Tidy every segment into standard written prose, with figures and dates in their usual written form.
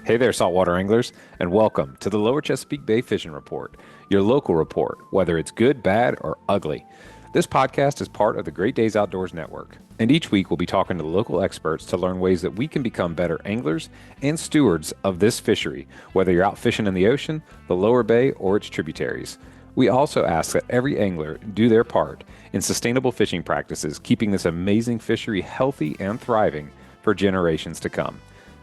Hey there, saltwater anglers, and welcome to the Lower Chesapeake Bay Fishing Report, your local report, whether it's good, bad, or ugly. This podcast is part of the Great Days Outdoors Network, and each week we'll be talking to local experts to learn ways that we can become better anglers and stewards of this fishery, whether you're out fishing in the ocean, the lower bay, or its tributaries. We also ask that every angler do their part in sustainable fishing practices, keeping this amazing fishery healthy and thriving for generations to come.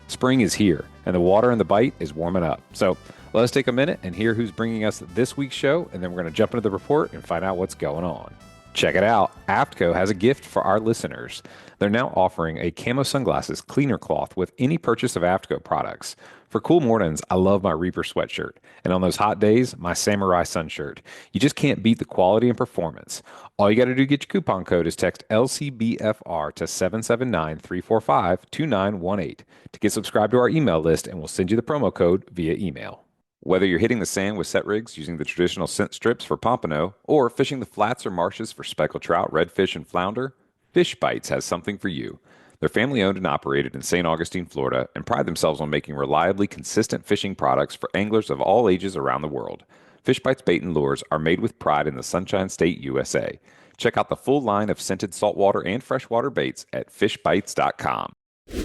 Spring is here, and the water in the bite is warming up. So let us take a minute and hear who's bringing us this week's show, and then we're going to jump into the report and find out what's going on. Check it out. AFTCO has a gift for our listeners. They're now offering a camo sunglasses cleaner cloth with any purchase of AFTCO products. For cool mornings, I love my Reaper sweatshirt. And on those hot days, my Samurai sun shirt. You just can't beat the quality and performance. All you got to do to get your coupon code is text LCBFR to 779-345-2918 to get subscribed to our email list, and we'll send you the promo code via email. Whether you're hitting the sand with set rigs using the traditional scent strips for pompano or fishing the flats or marshes for speckled trout, redfish, and flounder, Fish Bites has something for you. They're family owned and operated in St. Augustine, Florida, and pride themselves on making reliably consistent fishing products for anglers of all ages around the world. Fish Bites bait and lures are made with pride in the Sunshine State, USA. Check out the full line of scented saltwater and freshwater baits at fishbites.com. All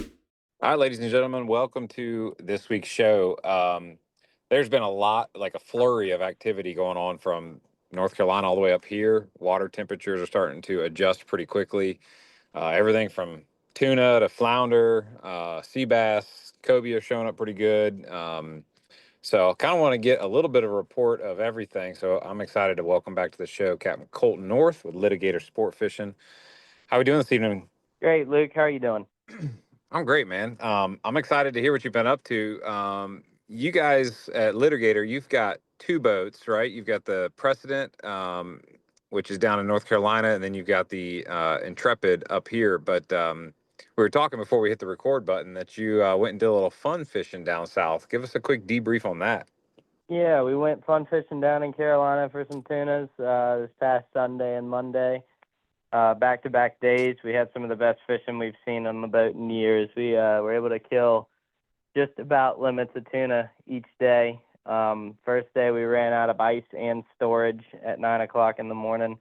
right, ladies and gentlemen, welcome to this week's show. There's been a lot, like a flurry of activity going on from North Carolina all the way up here. Water temperatures are starting to adjust pretty quickly. Everything from tuna to flounder, sea bass, cobia showing up pretty good. So I kind of want to get a little bit of a report of everything. So I'm excited to welcome back to the show Captain Colton North with Litigator Sport Fishing. How are we doing this evening? Great, Luke. How are you doing? I'm great, man. I'm excited to hear what you've been up to. You guys at Litigator, you've got two boats, right? You've got the Precedent, which is down in North Carolina, and then you've got the Intrepid up here. But we were talking before we hit the record button that you went and did a little fun fishing down south. Give us a quick debrief on that. Yeah, we went fun fishing down in Carolina for some tunas this past Sunday and Monday. Back-to-back days. We had some of the best fishing we've seen on the boat in years. We were able to kill just about limits of tuna each day. First day we ran out of ice and storage at 9 o'clock in the morning.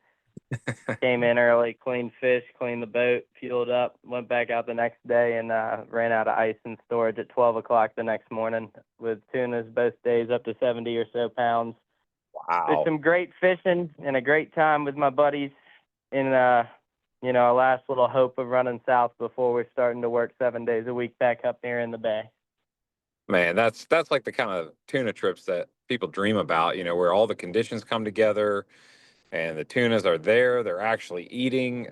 Came in early, cleaned fish, cleaned the boat, fueled up, went back out the next day and ran out of ice and storage at 12 o'clock the next morning with tunas both days up to 70 or so pounds. Wow. There's some great fishing and a great time with my buddies in a last little hope of running south before we're starting to work 7 days a week back up there in the bay. Man, that's like the kind of tuna trips that people dream about, where all the conditions come together and the tunas are there, they're actually eating.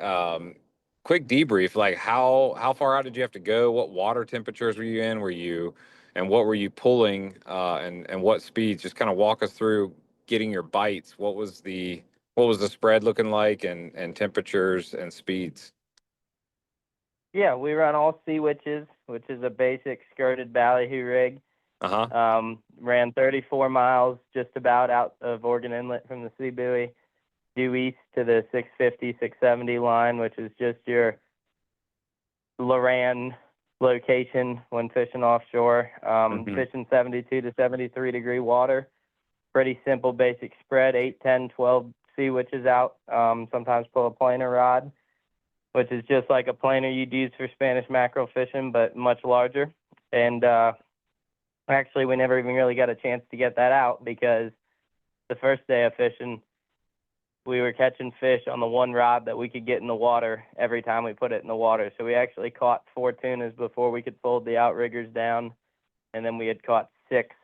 Quick debrief, like how far out did you have to go? What water temperatures were you in? And what were you pulling, and what speeds? Just kind of walk us through getting your bites. What was the spread looking like, and temperatures and speeds? Yeah, we run all sea witches, which is a basic skirted ballyhoo rig. Ran 34 miles just about out of Oregon Inlet from the sea buoy, due east to the 650, 670 line, which is just your Loran location when fishing offshore. Fishing 72 to 73 degree water. Pretty simple basic spread, 8, 10, 12 sea witches out. Sometimes pull a planer rod, which is just like a planer you'd use for Spanish mackerel fishing, but much larger. And actually, we never even really got a chance to get that out because the first day of fishing, we were catching fish on the one rod that we could get in the water every time we put it in the water. So we actually caught 4 tunas before we could fold the outriggers down, and then we had caught 6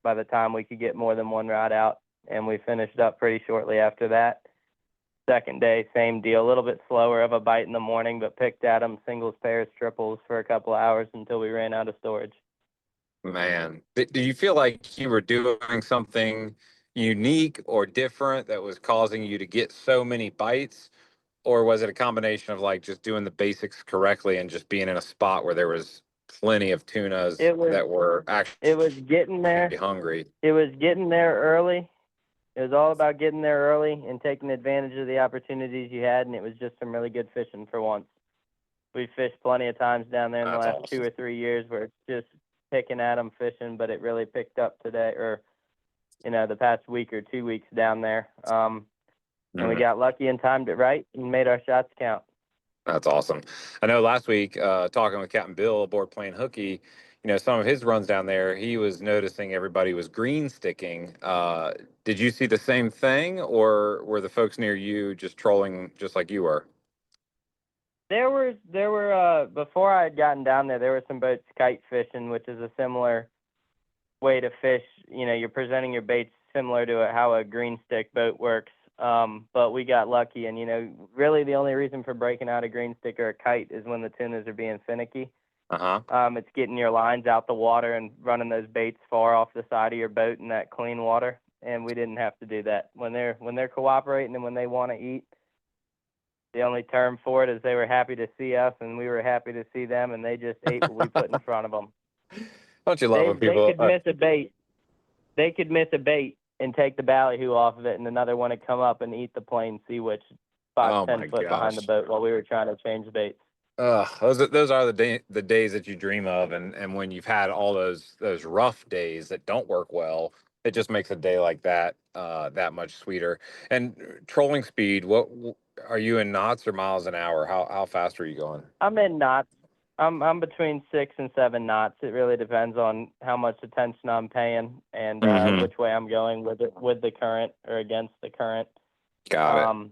by the time we could get more than one rod out, and we finished up pretty shortly after that. Second day, same deal, a little bit slower of a bite in the morning, but picked at them singles, pairs, triples for a couple of hours until we ran out of storage. Man, do you feel like you were doing something unique or different that was causing you to get so many bites? Or was it a combination of like just doing the basics correctly and just being in a spot where there was plenty of tunas that were It was getting there. actually hungry? It was getting there early. It was all about getting there early and taking advantage of the opportunities you had, and it was just some really good fishing for once. We've fished plenty of times down there in the last 2 or 3 years where it's just picking at them fishing, but it really picked up today, or the past week or 2 weeks down there. And we got lucky and timed it right and made our shots count. That's awesome. I know last week, talking with Captain Bill aboard playing hooky, some of his runs down there, he was noticing everybody was green sticking. Did you see the same thing, or were the folks near you just trolling just like you were? There were before I had gotten down there were some boats kite fishing, which is a similar way to fish. You're presenting your baits similar to how a green stick boat works. But we got lucky, and really the only reason for breaking out a green stick or a kite is when the tunas are being finicky. It's getting your lines out the water and running those baits far off the side of your boat in that clean water. And we didn't have to do that. When they're cooperating and when they want to eat, the only term for it is they were happy to see us and we were happy to see them, and they just ate what we put in front of them. Don't you love when people? They could miss a bait. They could miss a bait and take the ballyhoo off of it, and another one would come up and eat the plain sea witch 5-10 foot behind the boat while we were trying to change baits. Those are the days that you dream of, and when you've had all those rough days that don't work well, it just makes a day like that that much sweeter. And trolling speed, what are you in, knots or miles an hour? How fast are you going? I'm in knots. I'm between 6 and 7 knots. It really depends on how much attention I'm paying and which way I'm going with the current or against the current. Got it.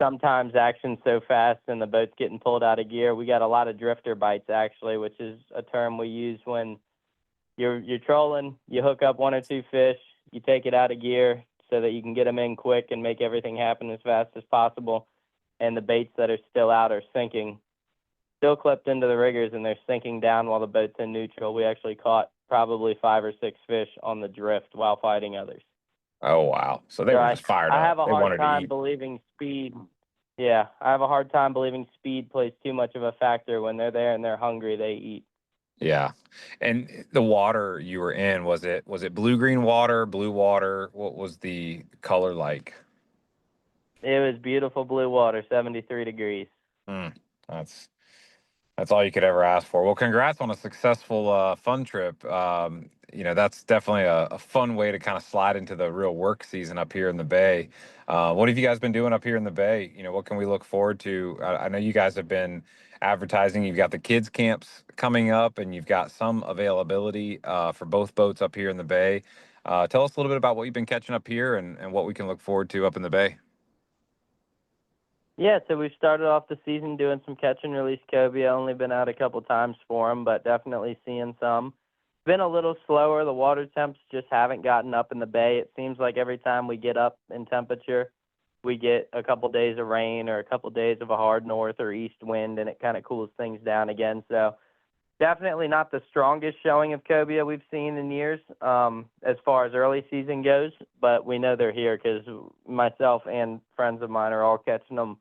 Sometimes action's so fast and the boat's getting pulled out of gear. We got a lot of drifter bites actually, which is a term we use when you're trolling. You hook up 1 or 2 fish, you take it out of gear so that you can get them in quick and make everything happen as fast as possible. And the baits that are still out are sinking. Still clipped into the riggers, and they're sinking down while the boat's in neutral. We actually caught probably 5 or 6 fish on the drift while fighting others. Oh, wow. So they were just fired up. I have a hard time believing speed. Yeah, I have a hard time believing speed plays too much of a factor. When they're there and they're hungry, they eat. Yeah. And the water you were in, was it blue-green water, blue water? What was the color like? It was beautiful blue water, 73 degrees. That's all you could ever ask for. Well, congrats on a successful fun trip. That's definitely a fun way to kind of slide into the real work season up here in the Bay. What have you guys been doing up here in the Bay? What can we look forward to? I know you guys have been advertising. You've got the kids camps coming up, and you've got some availability for both boats up here in the Bay. Tell us a little bit about what you've been catching up here and what we can look forward to up in the Bay. Yeah, so we started off the season doing some catch and release cobia. Only been out a couple times for them, but definitely seeing some. Been a little slower. The water temps just haven't gotten up in the bay. It seems like every time we get up in temperature, we get a couple days of rain or a couple days of a hard north or east wind, and it kind of cools things down again. So definitely not the strongest showing of cobia we've seen in years as far as early season goes, but we know they're here because myself and friends of mine are all catching them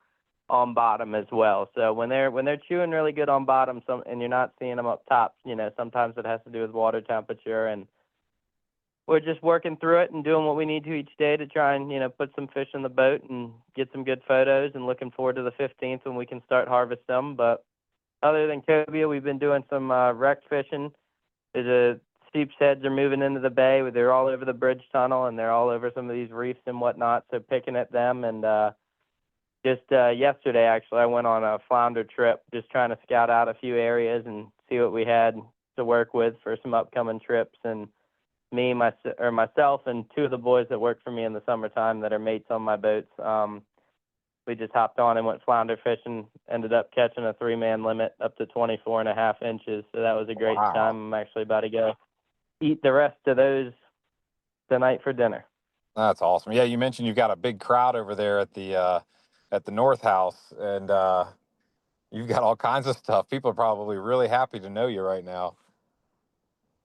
on bottom as well. So when they're chewing really good on bottom, and you're not seeing them up top, sometimes it has to do with water temperature, and we're just working through it and doing what we need to each day to try and put some fish in the boat and get some good photos, and looking forward to the 15th when we can start harvest them. But other than cobia, we've been doing some wreck fishing. The steep's heads are moving into the bay. They're all over the bridge tunnel, and they're all over some of these reefs and whatnot, so picking at them. And just yesterday, actually, I went on a flounder trip, just trying to scout out a few areas and see what we had to work with for some upcoming trips. And myself and 2 of the boys that work for me in the summertime that are mates on my boats, we just hopped on and went flounder fishing, ended up catching a 3-man limit up to 24.5 inches. So that was a great time. I'm actually about to go eat the rest of those tonight for dinner. That's awesome. Yeah, you mentioned you've got a big crowd over there at the North House, and you've got all kinds of stuff. People are probably really happy to know you right now.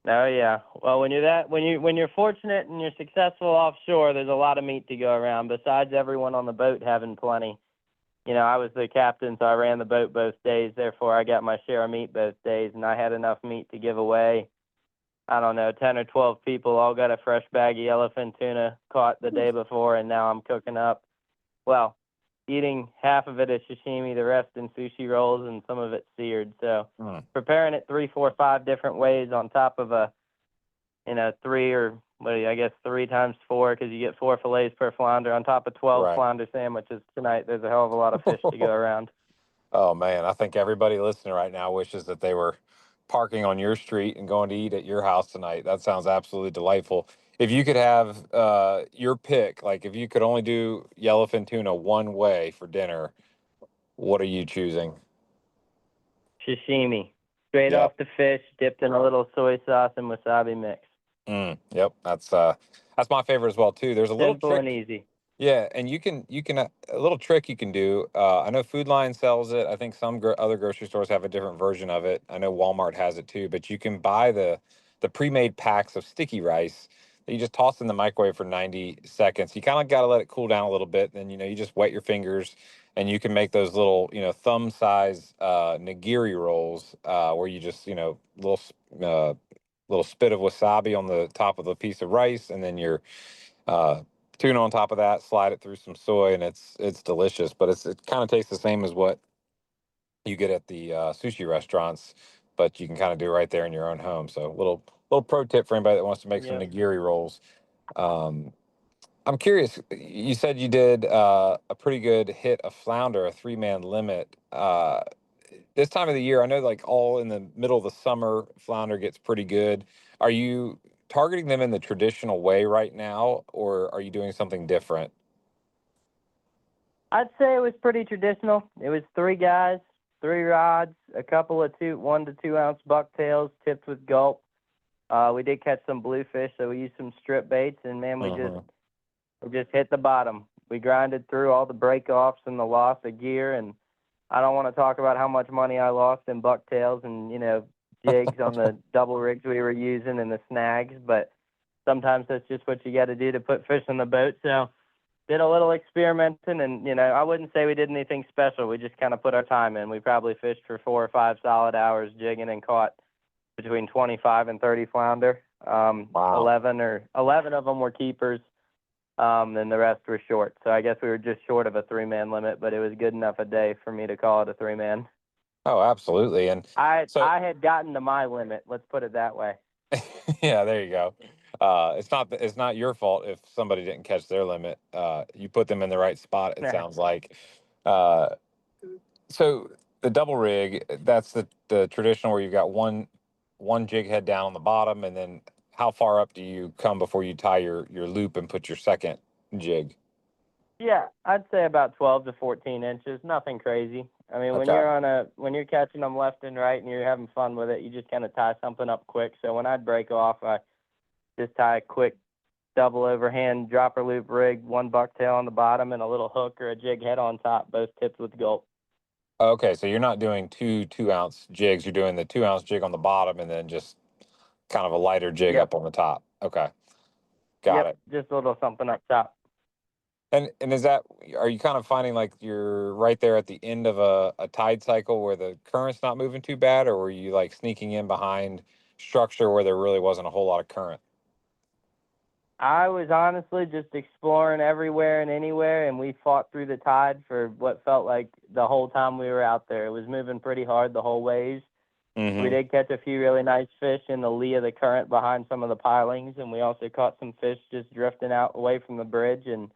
Oh yeah. Well, when you're fortunate and you're successful offshore, there's a lot of meat to go around. Besides everyone on the boat having plenty, I was the captain, so I ran the boat both days. Therefore, I got my share of meat both days, and I had enough meat to give away. I don't know, 10 or 12 people all got a fresh bag of yellowfin tuna caught the day before, and now I'm cooking up. Well, eating half of it as sashimi, the rest in sushi rolls, and some of it seared. So preparing it 3, 4, 5 different ways on top of a, 3 or I guess 3 times 4, because you get 4 fillets per flounder on top of 12 flounder sandwiches tonight. There's a hell of a lot of fish to go around. Oh man, I think everybody listening right now wishes that they were parking on your street and going to eat at your house tonight. That sounds absolutely delightful. If you could have your pick, like if you could only do yellowfin tuna one way for dinner, what are you choosing? Sashimi, straight Yep. off the fish, dipped in a little soy sauce and wasabi mix. Yep. That's my favorite as well too. There's a little Simple and trick. easy. Yeah, and you can a little trick you can do. I know Food Lion sells it. I think some other grocery stores have a different version of it. I know Walmart has it too. But you can buy the pre-made packs of sticky rice that you just toss in the microwave for 90 seconds. You kind of got to let it cool down a little bit. Then you just wet your fingers, and you can make those little thumb size nigiri rolls where you just uh, little spit of wasabi on the top of a piece of rice, and then your uh, tuna on top of that. Slide it through some soy, and it's delicious. But it kind of tastes the same as what you get at the sushi restaurants, but you can kind of do right there in your own home. So little pro tip for anybody that wants to make some Yep. nigiri rolls. Um, I'm curious. You said you did a pretty good hit of flounder, a 3-man limit. This time of the year, I know like all in the middle of the summer, flounder gets pretty good. Are you targeting them in the traditional way right now, or are you doing something different? I'd say it was pretty traditional. It was 3 guys, 3 rods, a couple of 1 to 2 ounce bucktails tipped with gulp. We did catch some bluefish, so we used some strip baits, and man, we just hit the bottom. We grinded through all the break-offs and the loss of gear, and I don't want to talk about how much money I lost in bucktails and, jigs on the double rigs we were using and the snags, but sometimes that's just what you got to do to put fish on the boat. So did a little experimenting, and, I wouldn't say we did anything special. We just kind of put our time in. We probably fished for 4 or 5 solid hours jigging and caught between 25 and 30 flounder. Wow. 11 of them were keepers. And the rest were short. So I guess we were just short of a 3-man limit, but it was good enough a day for me to call it a 3-man. Oh, absolutely. And I so, had gotten to my limit. Let's put it that way. yeah, there you go. It's not your fault if somebody didn't catch their limit. You put them in the right spot, it sounds like. Uh, so the double rig, that's the traditional where you've got one jig head down on the bottom, and then how far up do you come before you tie your loop and put your second jig? Yeah, I'd say about 12 to 14 inches. Nothing crazy. I mean, Okay. when you're catching them left and right and you're having fun with it, you just kind of tie something up quick. So when I'd break off, I just tie a quick double overhand dropper loop rig, 1 bucktail on the bottom, and a little hook or a jig head on top, both tipped with gulp. Okay, so you're not doing 2 2-ounce jigs. You're doing the 2-ounce jig on the bottom and then just kind of a lighter jig Yep. up on the top. Okay, got Yep. it. Just a little something up top. And are you kind of finding like you're right there at the end of a tide cycle where the current's not moving too bad, or were you like sneaking in behind structure where there really wasn't a whole lot of current? I was honestly just exploring everywhere and anywhere, and we fought through the tide for what felt like the whole time we were out there. It was moving pretty hard the whole ways. We Mm-hmm. did catch a few really nice fish in the lee of the current behind some of the pilings, and we also caught some fish just drifting out away from the bridge and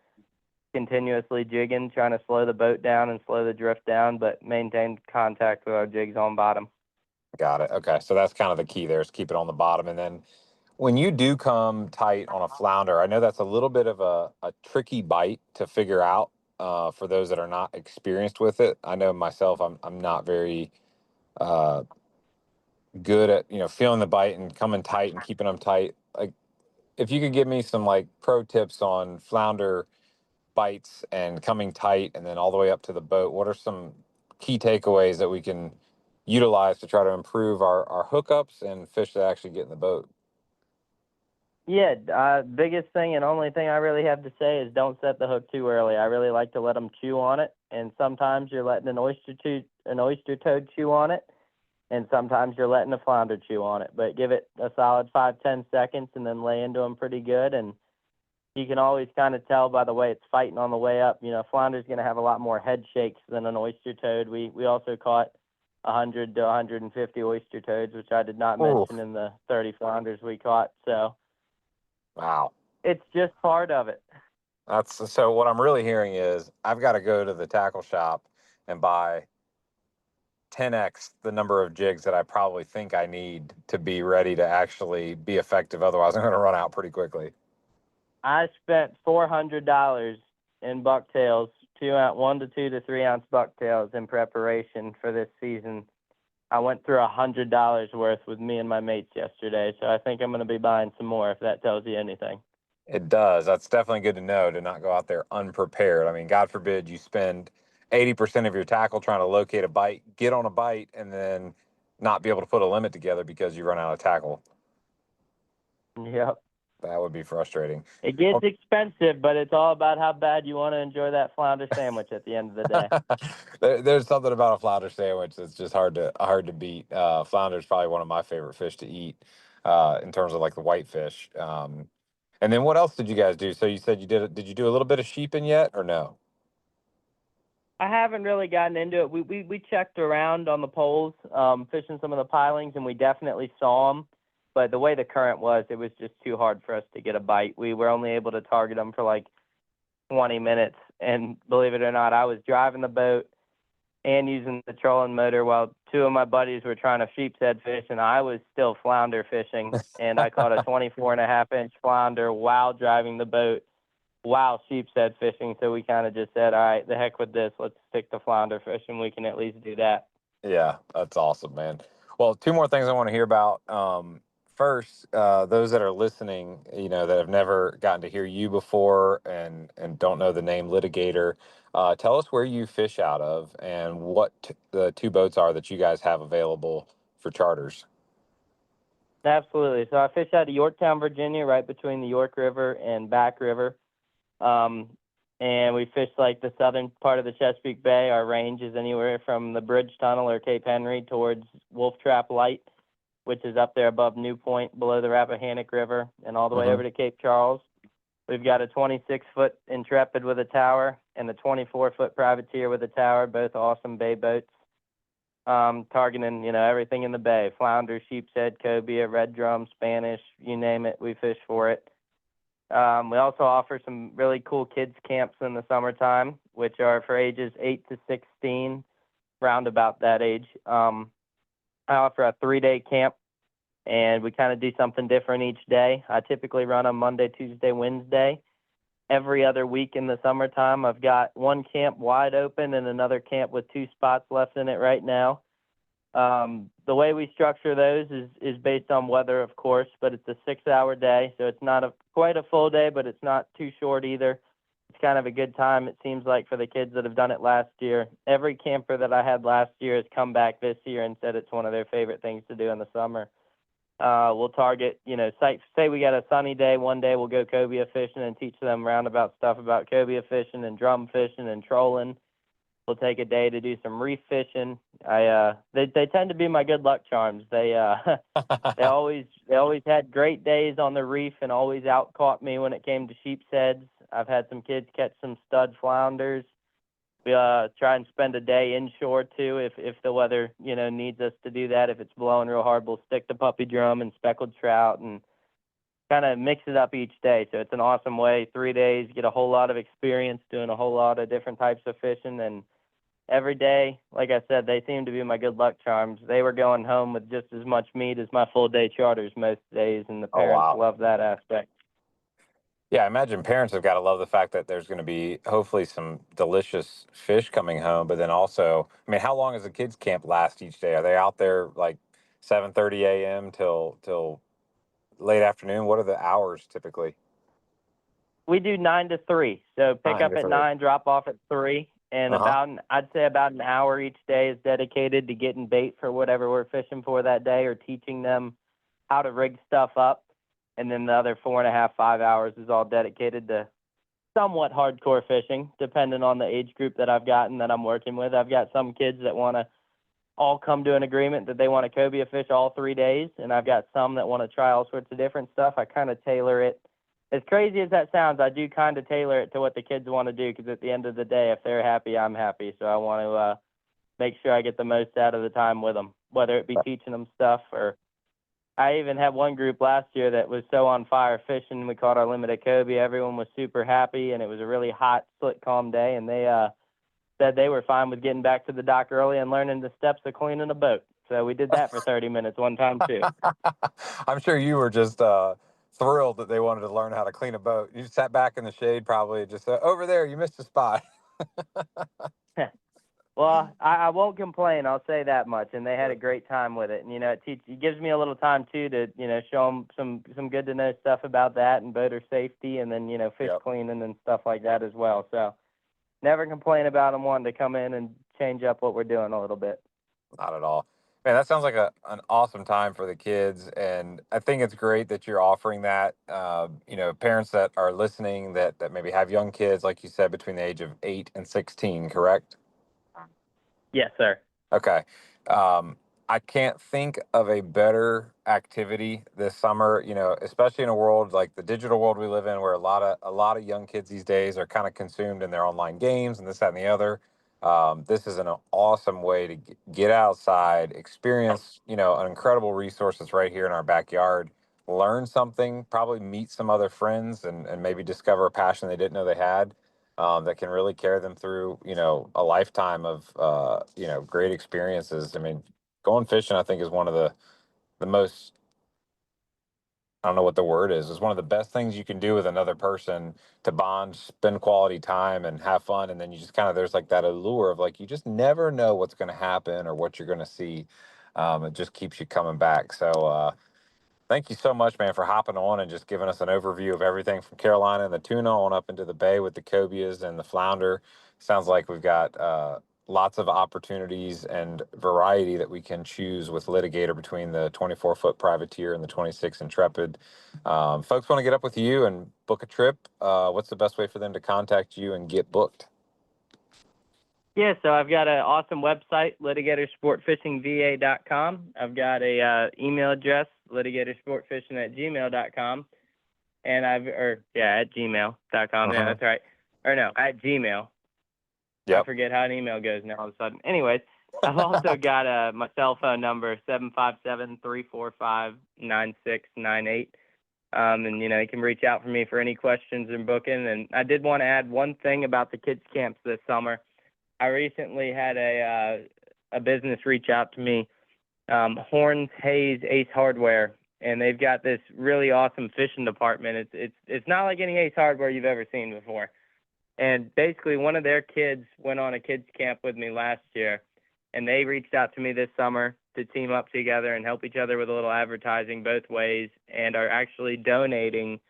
continuously jigging, trying to slow the boat down and slow the drift down, but maintain contact with our jigs on bottom. Got it. Okay, so that's kind of the key there is keep it on the bottom, and then when you do come tight on a flounder, I know that's a little bit of a tricky bite to figure out for those that are not experienced with it. I know myself, I'm not very uh, good at feeling the bite and coming tight and keeping them tight. Like if you could give me some like pro tips on flounder bites and coming tight and then all the way up to the boat, what are some key takeaways that we can utilize to try to improve our hookups and fish that actually get in the boat? Yeah, biggest thing and only thing I really have to say is don't set the hook too early. I really like to let them chew on it, and sometimes you're letting an oyster toad chew on it, and sometimes you're letting a flounder chew on it. But give it a solid 5-10 seconds, and then lay into them pretty good. And You can always kind of tell by the way it's fighting on the way up. Flounder's going to have a lot more head shakes than an oyster toad. We also caught 100 to 150 oyster toads, which I did not mention in the 30 flounders we caught. So, wow, it's just part of it. So what I'm really hearing is I've got to go to the tackle shop and buy 10x the number of jigs that I probably think I need to be ready to actually be effective. Otherwise, I'm going to run out pretty quickly. I spent $400 in bucktails, 1 to 2 to 3 ounce bucktails in preparation for this season. I went through $100 worth with me and my mates yesterday, so I think I'm going to be buying some more if that tells you anything. It does. That's definitely good to know, to not go out there unprepared. I mean, God forbid you spend 80% of your tackle trying to locate a bite, get on a bite, and then not be able to put a limit together because you run out of tackle. Yep. That would be frustrating. It gets expensive, but it's all about how bad you want to enjoy that flounder sandwich at the end of the day. There's something about a flounder sandwich that's just hard to beat. Flounder is probably one of my favorite fish to eat in terms of like the whitefish. And then what else did you guys do? So you said did you do a little bit of sheeping yet or no? I haven't really gotten into it. We checked around on the poles, fishing some of the pilings, and we definitely saw them. But the way the current was, it was just too hard for us to get a bite. We were only able to target them for like 20 minutes. And believe it or not, I was driving the boat and using the trolling motor while two of my buddies were trying to sheepshead fish, and I was still flounder fishing. And I caught a 24.5-inch flounder while driving the boat, while sheepshead fishing. So we kind of just said, all right, the heck with this. Let's stick to flounder fishing. We can at least do that. Yeah, that's awesome, man. Well, two more things I want to hear about. First, those that are listening, that have never gotten to hear you before and don't know the name Litigator, tell us where you fish out of and what the two boats are that you guys have available for charters. Absolutely. So I fish out of Yorktown, Virginia, right between the York River and Back River. And we fish like the southern part of the Chesapeake Bay. Our range is anywhere from the Bridge Tunnel or Cape Henry towards Wolf Trap Light, which is up there above New Point, below the Rappahannock River, and all the way over to Cape Charles. We've got a 26-foot Intrepid with a tower and a 24-foot Privateer with a tower, both awesome bay boats. Targeting, everything in the bay: flounder, sheepshead, cobia, red drum, Spanish, you name it, we fish for it. We also offer some really cool kids camps in the summertime, which are for ages 8 to 16, round about that age. I offer a 3-day camp, and we kind of do something different each day. I typically run on Monday, Tuesday, Wednesday. Every other week in the summertime, I've got one camp wide open and another camp with 2 spots left in it right now. The way we structure those is based on weather, of course, but it's a 6-hour day, so it's not quite a full day, but it's not too short either. It's kind of a good time, it seems like, for the kids that have done it last year. Every camper that I had last year has come back this year and said it's one of their favorite things to do in the summer. We'll target, say we got a sunny day, one day we'll go cobia fishing and teach them roundabout stuff about cobia fishing and drum fishing and trolling. We'll take a day to do some reef fishing. They tend to be my good luck charms. They always had great days on the reef and always out caught me when it came to sheepsheads. I've had some kids catch some stud flounders. We try and spend a day inshore too if the weather needs us to do that. If it's blowing real hard, we'll stick to puppy drum and speckled trout and kind of mix it up each day. So it's an awesome way. 3 days, get a whole lot of experience doing a whole lot of different types of fishing. And every day, like I said, they seem to be my good luck charms. They were going home with just as much meat as my full day charters most days, and the parents love that aspect. Yeah, I imagine parents have got to love the fact that there's going to be hopefully some delicious fish coming home, but then also, I mean, how long does the kids camp last each day? Are they out there like 7:30 a.m. till late afternoon? What are the hours typically? We do 9 to 3. So pick 9 up to at 3. 9, drop off at 3. And I'd say about an hour each day is dedicated to getting bait for whatever we're fishing for that day or teaching them how to rig stuff up. And then the other 4.5, 5 hours is all dedicated to somewhat hardcore fishing, depending on the age group that I've got and that I'm working with. I've got some kids that want to all come to an agreement that they want to cobia fish all 3 days, and I've got some that want to try all sorts of different stuff. I kind of tailor it as crazy as that sounds, I do kind of tailor it to what the kids want to do, because at the end of the day, if they're happy, I'm happy. So I want to make sure I get the most out of the time with them, whether it be teaching them stuff, or I even had one group last year that was so on fire fishing. We caught our limit at Cobia. Everyone was super happy, and it was a really hot, slick, calm day, and they said they were fine with getting back to the dock early and learning the steps of cleaning a boat. So we did that for 30 minutes one time too. I'm sure you were just thrilled that they wanted to learn how to clean a boat. You sat back in the shade, probably just over there. You missed a spot. Well, I won't complain. I'll say that much. And they had a great time with it. And, it gives me a little time, too, to, show them some good to know stuff about that and boater safety, and then, fish cleaning and stuff like that as well. So never complain about them wanting to come in and change up what we're doing a little bit. Not at all. Man, that sounds like an awesome time for the kids. And I think it's great that you're offering that. Parents that are listening that maybe have young kids, like you said, between the age of 8 and 16, correct? Yes, sir. Okay. I can't think of a better activity this summer, especially in a world like the digital world we live in, where a lot of young kids these days are kind of consumed in their online games and this, that, and the other. This is an awesome way to get outside, experience, an incredible resource that's right here in our backyard, learn something, probably meet some other friends, and maybe discover a passion they didn't know they had. That can really carry them through, a lifetime of, great experiences. I mean, going fishing, I think, is one of the most, I don't know what the word is one of the best things you can do with another person, to bond, spend quality time, and have fun. And then you just kind of, there's like that allure of like, you just never know what's going to happen or what you're going to see. It just keeps you coming back. So, thank you so much, man, for hopping on and just giving us an overview of everything from Carolina and the Tuna on up into the Bay with the Cobias and the Flounder. Sounds like we've got lots of opportunities and variety that we can choose with Litigator between the 24-foot Privateer and the 26 Intrepid. Folks want to get up with you and book a trip. What's the best way for them to contact you and get booked? Yeah, so I've got an awesome website, litigatorsportfishingva.com. I've got a email address, litigatorsportfishing@gmail.com. And at gmail.com. Yeah, Mhm. that's right. Or no, at Gmail. Yep. I forget how an email goes now all of a sudden. Anyways, I've also got my cell phone number, 757-345-9698. And, you can reach out for me for any questions and booking. And I did want to add one thing about the kids' camps this summer. I recently had a business reach out to me, Horns Hayes Ace Hardware, and they've got this really awesome fishing department. It's not like any Ace Hardware you've ever seen before. And basically, one of their kids went on a kids camp with me last year, and they reached out to me this summer to team up together and help each other with a little advertising both ways, and are actually donating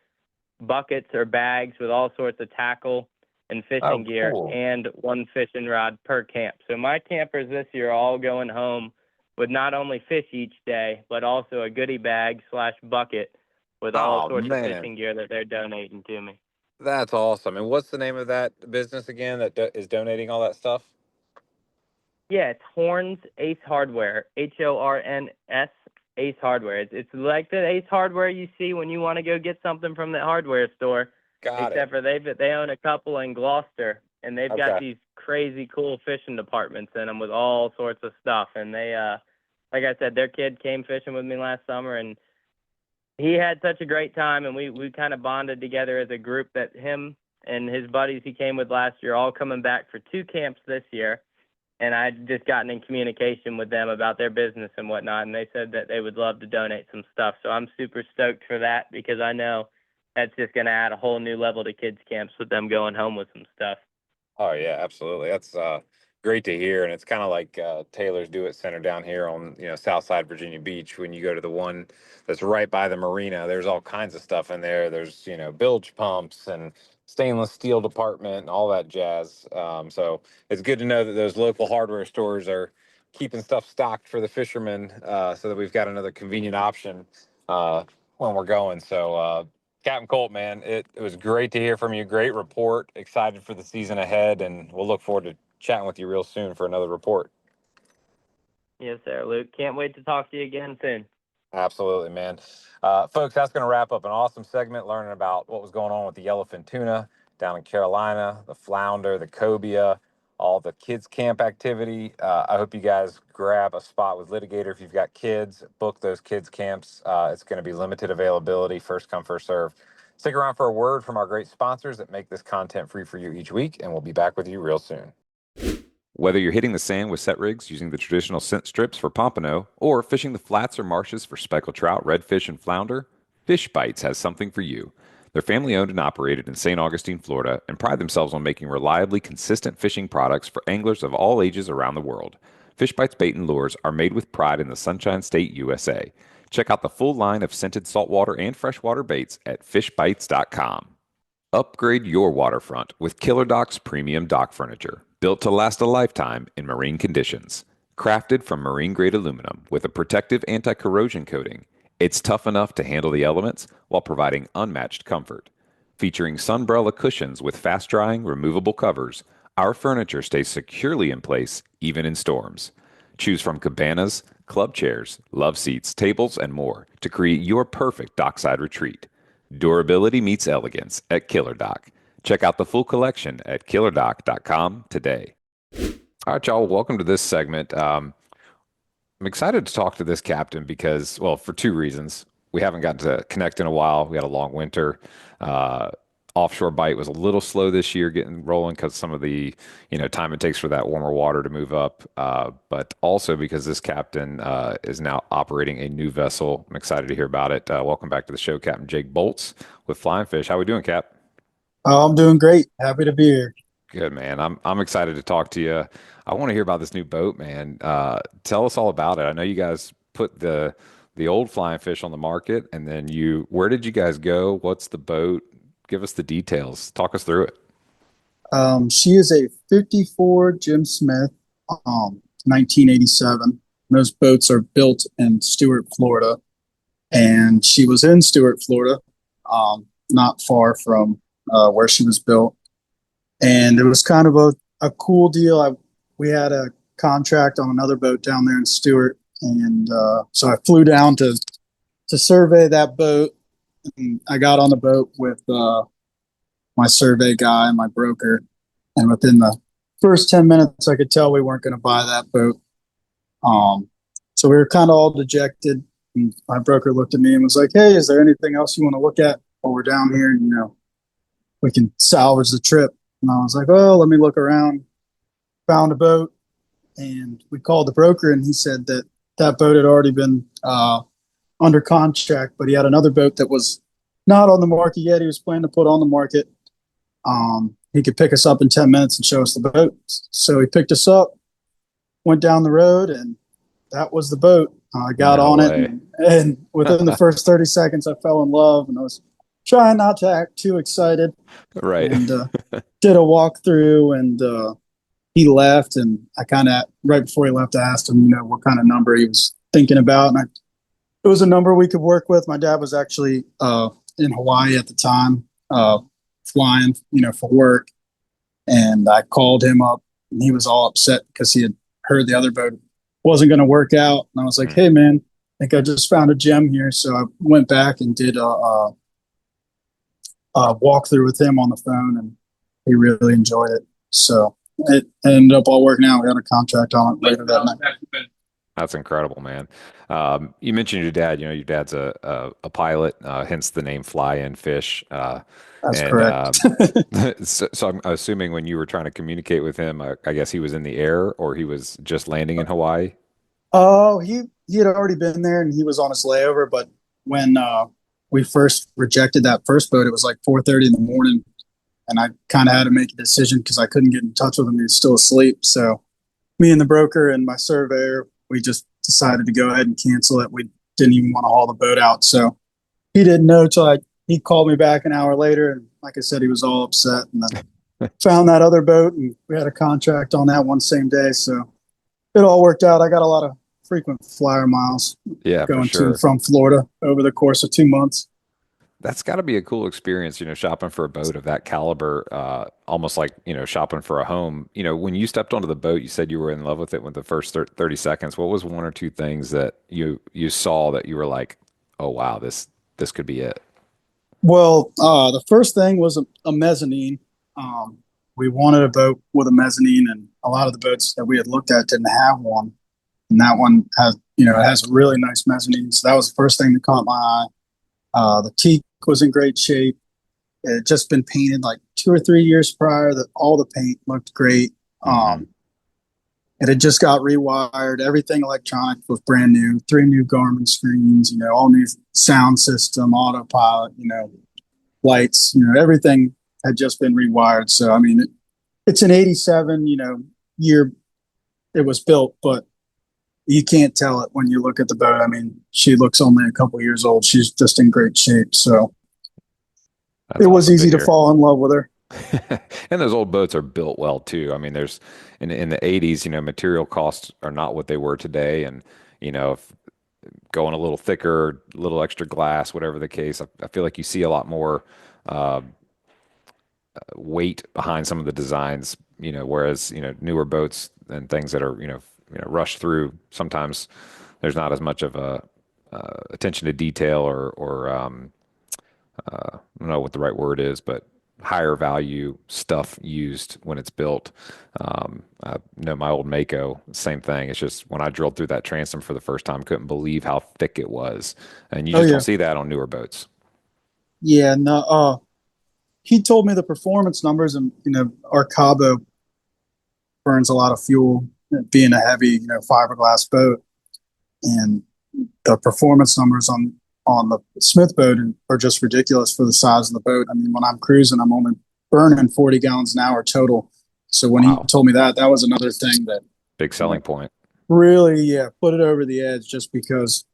buckets or bags with all sorts of tackle and fishing gear, Cool. and one fishing rod per camp. So my campers this year are all going home with not only fish each day, but also a goodie bag / bucket with all sorts of fishing gear that they're donating to me. That's awesome. And what's the name of that business again that is donating all that stuff? Yeah, it's Horns Ace Hardware, HORNS Ace Hardware. It's like the Ace Hardware you see when you want to go get something from the hardware store. Except for they own a couple in Gloucester, and they've got these crazy cool fishing departments in them with all sorts of stuff. And they, like I said, their kid came fishing with me last summer, and he had such a great time. And we kind of bonded together as a group, that him and his buddies he came with last year all coming back for 2 camps this year. And I'd just gotten in communication with them about their business and whatnot, and they said that they would love to donate some stuff. So I'm super stoked for that, because I know that's just going to add a whole new level to kids' camps with them going home with some stuff. Oh yeah, absolutely. That's great to hear, and it's kind of like Taylor's Do It Center down here on Southside Virginia Beach. When you go to the one that's right by the marina, there's all kinds of stuff in there. There's bilge pumps and stainless steel department and all that jazz. So it's good to know that those local hardware stores are keeping stuff stocked for the fishermen, so that we've got another convenient option when we're going. So. Captain Colt, man, it was great to hear from you. Great report. Excited for the season ahead, and we'll look forward to chatting with you real soon for another report. Yes, sir, Luke. Can't wait to talk to you again soon. Absolutely, man. Folks, that's going to wrap up an awesome segment learning about what was going on with the yellowfin tuna down in Carolina, the flounder, the cobia, all the kids camp activity. I hope you guys grab a spot with Litigator if you've got kids. Book those kids camps. It's going to be limited availability, first come, first serve. Stick around for a word from our great sponsors that make this content free for you each week, and we'll be back with you real soon. Whether you're hitting the sand with set rigs using the traditional scent strips for pompano or fishing the flats or marshes for speckled trout, redfish, and flounder, Fish Bites has something for you. They're family owned and operated in St. Augustine, Florida, and pride themselves on making reliably consistent fishing products for anglers of all ages around the world. Fish Bites bait and lures are made with pride in the Sunshine State, USA. Check out the full line of scented saltwater and freshwater baits at fishbites.com. Upgrade your waterfront with Killer Doc's premium dock furniture, built to last a lifetime in marine conditions. Crafted from marine-grade aluminum with a protective anti-corrosion coating, it's tough enough to handle the elements while providing unmatched comfort. Featuring sunbrella cushions with fast-drying, removable covers, our furniture stays securely in place even in storms. Choose from cabanas, club chairs, love seats, tables, and more to create your perfect dockside retreat. Durability meets elegance at Killer Doc. Check out the full collection at killerdoc.com today. All right, y'all, welcome to this segment. I'm excited to talk to this captain because, well, for two reasons. We haven't gotten to connect in a while. We had a long winter. Offshore bite was a little slow this year getting rolling because some of the time it takes for that warmer water to move up, but also because this captain is now operating a new vessel. I'm excited to hear about it. Welcome back to the show, Captain Jake Bolts with Flying Fish. How we doing, Cap? Oh, I'm doing great. Happy to be here. Good, man. I'm excited to talk to you. I want to hear about this new boat, man. Tell us all about it. I know you guys put the old Flying Fish on the market, and then where did you guys go? What's the boat? Give us the details. Talk us through it. She is a 54 Jim Smith, 1987. Those boats are built in Stuart, Florida, and she was in Stuart, Florida, not far from where she was built. And it was kind of a cool deal. We had a contract on another boat down there in Stuart, and so I flew down to survey that boat. And I got on the boat with my survey guy and my broker, and within the first 10 minutes, I could tell we weren't going to buy that boat. So we were kind of all dejected. And my broker looked at me and was like, "Hey, is there anything else you want to look at while we're down here? We can salvage the trip." And I was like, "Oh, let me look around." Found a boat, and we called the broker, and he said that boat had already been under contract, but he had another boat that was not on the market yet. He was planning to put on the market. He could pick us up in 10 minutes and show us the boat. So he picked us up, went down the road, and that was the boat. I got on it, and within the first 30 seconds, I fell in love, and I was trying not to act too excited. Right. And did a walkthrough, and he left, and I kind of, right before he left, I asked him, what kind of number he was thinking about, and it was a number we could work with. My dad was actually in Hawaii at the time, flying, for work. And I called him up, and he was all upset because he had heard the other boat wasn't going to work out. And I was like, "Hey, man, I think I just found a gem here." So I went back and did a walkthrough with him on the phone, and he really enjoyed it. So it ended up all working out. We got a contract on it later that night. That's incredible, man. You mentioned your dad. Your dad's a pilot, hence the name Fly-In Fish. That's correct. So I'm assuming when you were trying to communicate with him, I guess he was in the air, or he was just landing in Hawaii. Oh, he had already been there, and he was on his layover. But when we first rejected that first boat, it was like 4:30 in the morning, and I kind of had to make a decision because I couldn't get in touch with him. He was still asleep. So me and the broker and my surveyor, we just decided to go ahead and cancel it. We didn't even want to haul the boat out. So he didn't know till he called me back an hour later. And like I said, he was all upset, and then found that other boat, and we had a contract on that one same day. So it all worked out. I got a lot of frequent flyer miles Yeah, going for sure. to and from Florida over the course of 2 months. That's got to be a cool experience, shopping for a boat of that caliber, almost like, shopping for a home. When you stepped onto the boat, you said you were in love with it with the first 30 seconds. What was one or two things that you saw that you were like, "Oh wow, this could be it." Well, the first thing was a mezzanine. Um, we wanted a boat with a mezzanine, and a lot of the boats that we had looked at didn't have one. And that one has, it has a really nice mezzanine. So that was the first thing that caught my eye. The teak was in great shape. It had just been painted like 2 or 3 years prior. That all the paint looked great. Mhm. It had just got rewired. Everything electronic was brand new. 3 new Garmin screens. All new sound system, autopilot. Lights. Everything had just been rewired. So I mean, it's an '87. Year it was built, but you can't tell it when you look at the boat. I mean, she looks only a couple years old. She's just in great shape. So That's it was awesome to easy to hear. fall in love with her. And those old boats are built well too. I mean, there's in the 80s, material costs are not what they were today, and if going a little thicker, a little extra glass, whatever the case, I feel like you see a lot more uh, weight behind some of the designs. Whereas newer boats and things that are rushed through, sometimes there's not as much of a attention to detail or I don't know what the right word is, but higher value stuff used when it's built. I know my old Mako, same thing. It's just when I drilled through that transom for the first time, couldn't believe how thick it was. And you Oh just don't yeah, see that on newer boats. yeah. No, he told me the performance numbers, and our Cabo burns a lot of fuel, being a heavy, fiberglass boat, and the performance numbers on the Smith boat are just ridiculous for the size of the boat. I mean, when I'm cruising, I'm only burning 40 gallons an hour total. So when he Wow. told me that, that was another thing that Big selling point. really, yeah, put it over the edge, just because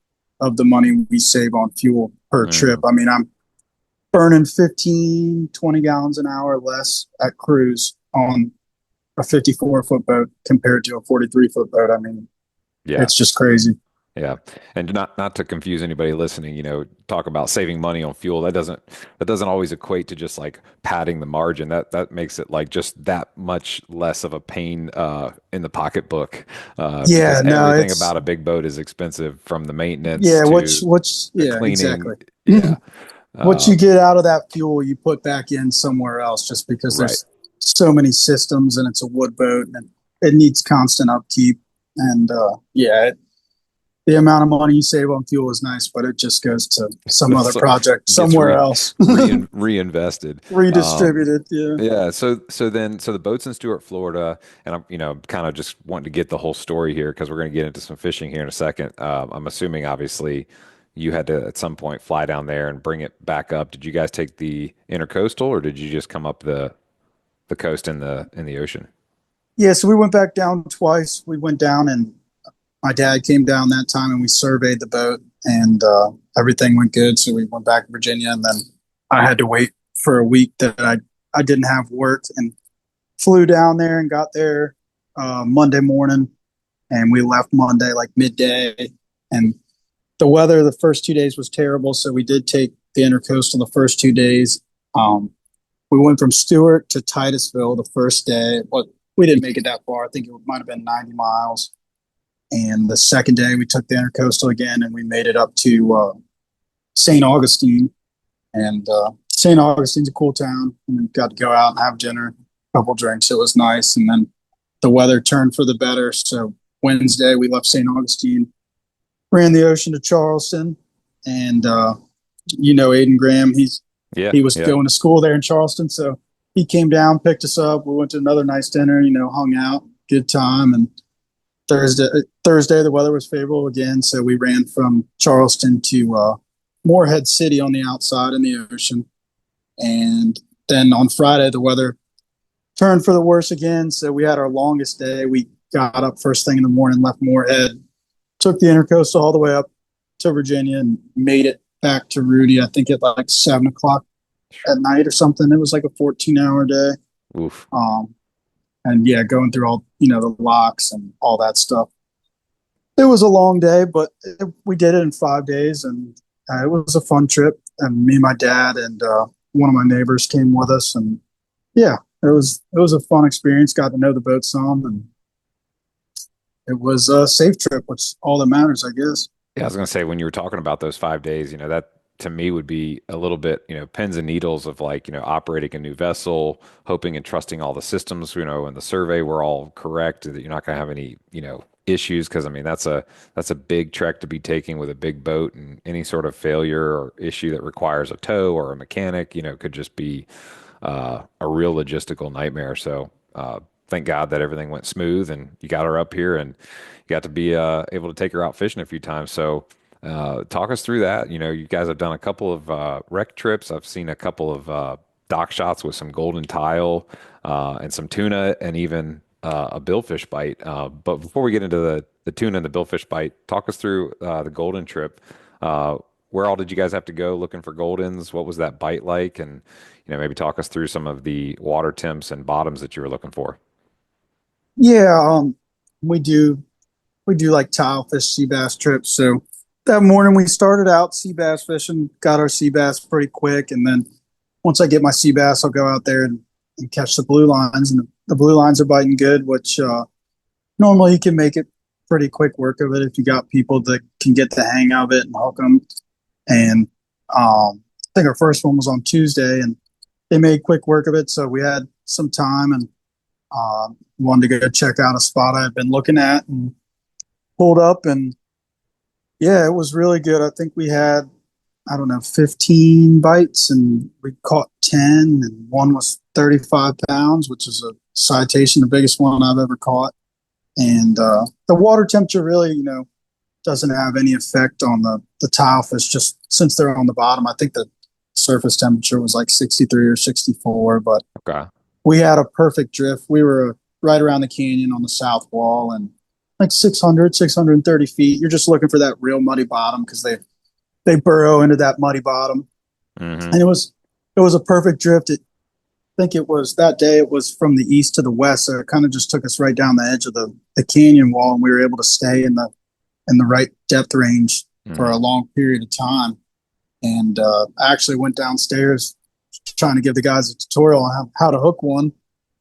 of the money we save on fuel per trip. Mm, I mean, I'm burning 15, 20 gallons an hour less at cruise on a 54-foot boat compared to a 43-foot boat. I mean, yeah. it's just crazy. Yeah. And not to confuse anybody listening, talk about saving money on fuel. That doesn't always equate to just like padding the margin. That makes it like just that much less of a pain in the pocketbook. Yeah, Because no, everything it's about a big boat is expensive, from the maintenance yeah, to the yeah, cleaning. exactly. Yeah. What you Um, get out of that fuel, you put back in somewhere else, just because right. there's so many systems and it's a wood boat and it needs constant upkeep. And yeah, the amount of money you save on fuel is nice, but it just goes to some other So project gets somewhere else. reinvested. Um, Redistributed. Yeah. yeah. So the boat's in Stuart, Florida, and I'm kind of just wanting to get the whole story here because we're going to get into some fishing here in a second. I'm assuming obviously you had to at some point fly down there and bring it back up. Did you guys take the intercoastal, or did you just come up the coast in the ocean? Yeah. So we went back down twice. We went down, and my dad came down that time, and we surveyed the boat, and everything went good. So we went back to Virginia, and then I had to wait for a week that I didn't have work, and flew down there and got there Monday morning, and we left Monday like midday. And the weather the first 2 days was terrible, so we did take the intercoastal the first 2 days. Um, we went from Stewart to Titusville the first day, but we didn't make it that far. I think it might have been 90 miles. And the second day, we took the intercoastal again, and we made it up to St. Augustine. And St. Augustine's a cool town. And we got to go out and have dinner, a couple drinks. It was nice. And then the weather turned for the better. So Wednesday, we left St. Augustine, ran the ocean to Charleston. And Aiden Graham, Yeah. he was Yeah. going to school there in Charleston. So he came down, picked us up. We went to another nice dinner, hung out, good time. And Thursday, the weather was favorable again, so we ran from Charleston to Morehead City on the outside in the ocean. And then on Friday, the weather turned for the worse again, so we had our longest day. We got up first thing in the morning, left Morehead, took the intercoastal all the way up to Virginia, and made it back to Rudy, I think at like 7 o'clock at night or something. It was like a 14-hour day. Oof. And yeah, going through all, the locks and all that stuff. It was a long day, but we did it in 5 days, and it was a fun trip. and me and my dad and one of my neighbors came with us, and yeah, it was a fun experience. Got to know the boat some, and it was a safe trip, which is all that matters, I guess. Yeah, I was gonna say when you were talking about those 5 days, that to me would be a little bit, pins and needles of like, operating a new vessel, hoping and trusting all the systems, and the survey were all correct, that you're not gonna have any, issues. Because I mean, that's a big trek to be taking with a big boat, and any sort of failure or issue that requires a tow or a mechanic, could just be a real logistical nightmare. So thank God that everything went smooth and you got her up here and you got to be able to take her out fishing a few times. So talk us through that. You guys have done a couple of wreck trips. I've seen a couple of dock shots with some golden tile and some tuna and even a billfish bite. But before we get into the tuna and the billfish bite, talk us through the golden trip. Where all did you guys have to go looking for goldens? What was that bite like? And maybe talk us through some of the water temps and bottoms that you were looking for. Yeah, we do like tile fish sea bass trips. So that morning we started out sea bass fishing, got our sea bass pretty quick, and then once I get my sea bass, I'll go out there and catch the blue lines, and the blue lines are biting good, which normally you can make it pretty quick work of it if you got people that can get the hang of it and hook them. And I think our first one was on Tuesday, and they made quick work of it, so we had some time and wanted to go check out a spot I had been looking at and pulled up, and yeah, it was really good. I think we had, I don't know, 15 bites, and we caught 10, and one was 35 pounds, which is a citation, the biggest one I've ever caught. And the water temperature really, doesn't have any effect on the tile fish, just since they're on the bottom. I think the surface temperature was like 63 or 64, but Okay. we had a perfect drift. We were right around the canyon on the south wall, and like 630 feet. You're just looking for that real muddy bottom because they burrow into that muddy bottom. Mm-hmm. And it was a perfect drift. I think it was that day, it was from the east to the west, so it kind of just took us right down the edge of the canyon wall, and we were able to stay in the right depth range for a long period of time. And I actually went downstairs trying to give the guys a tutorial on how to hook one.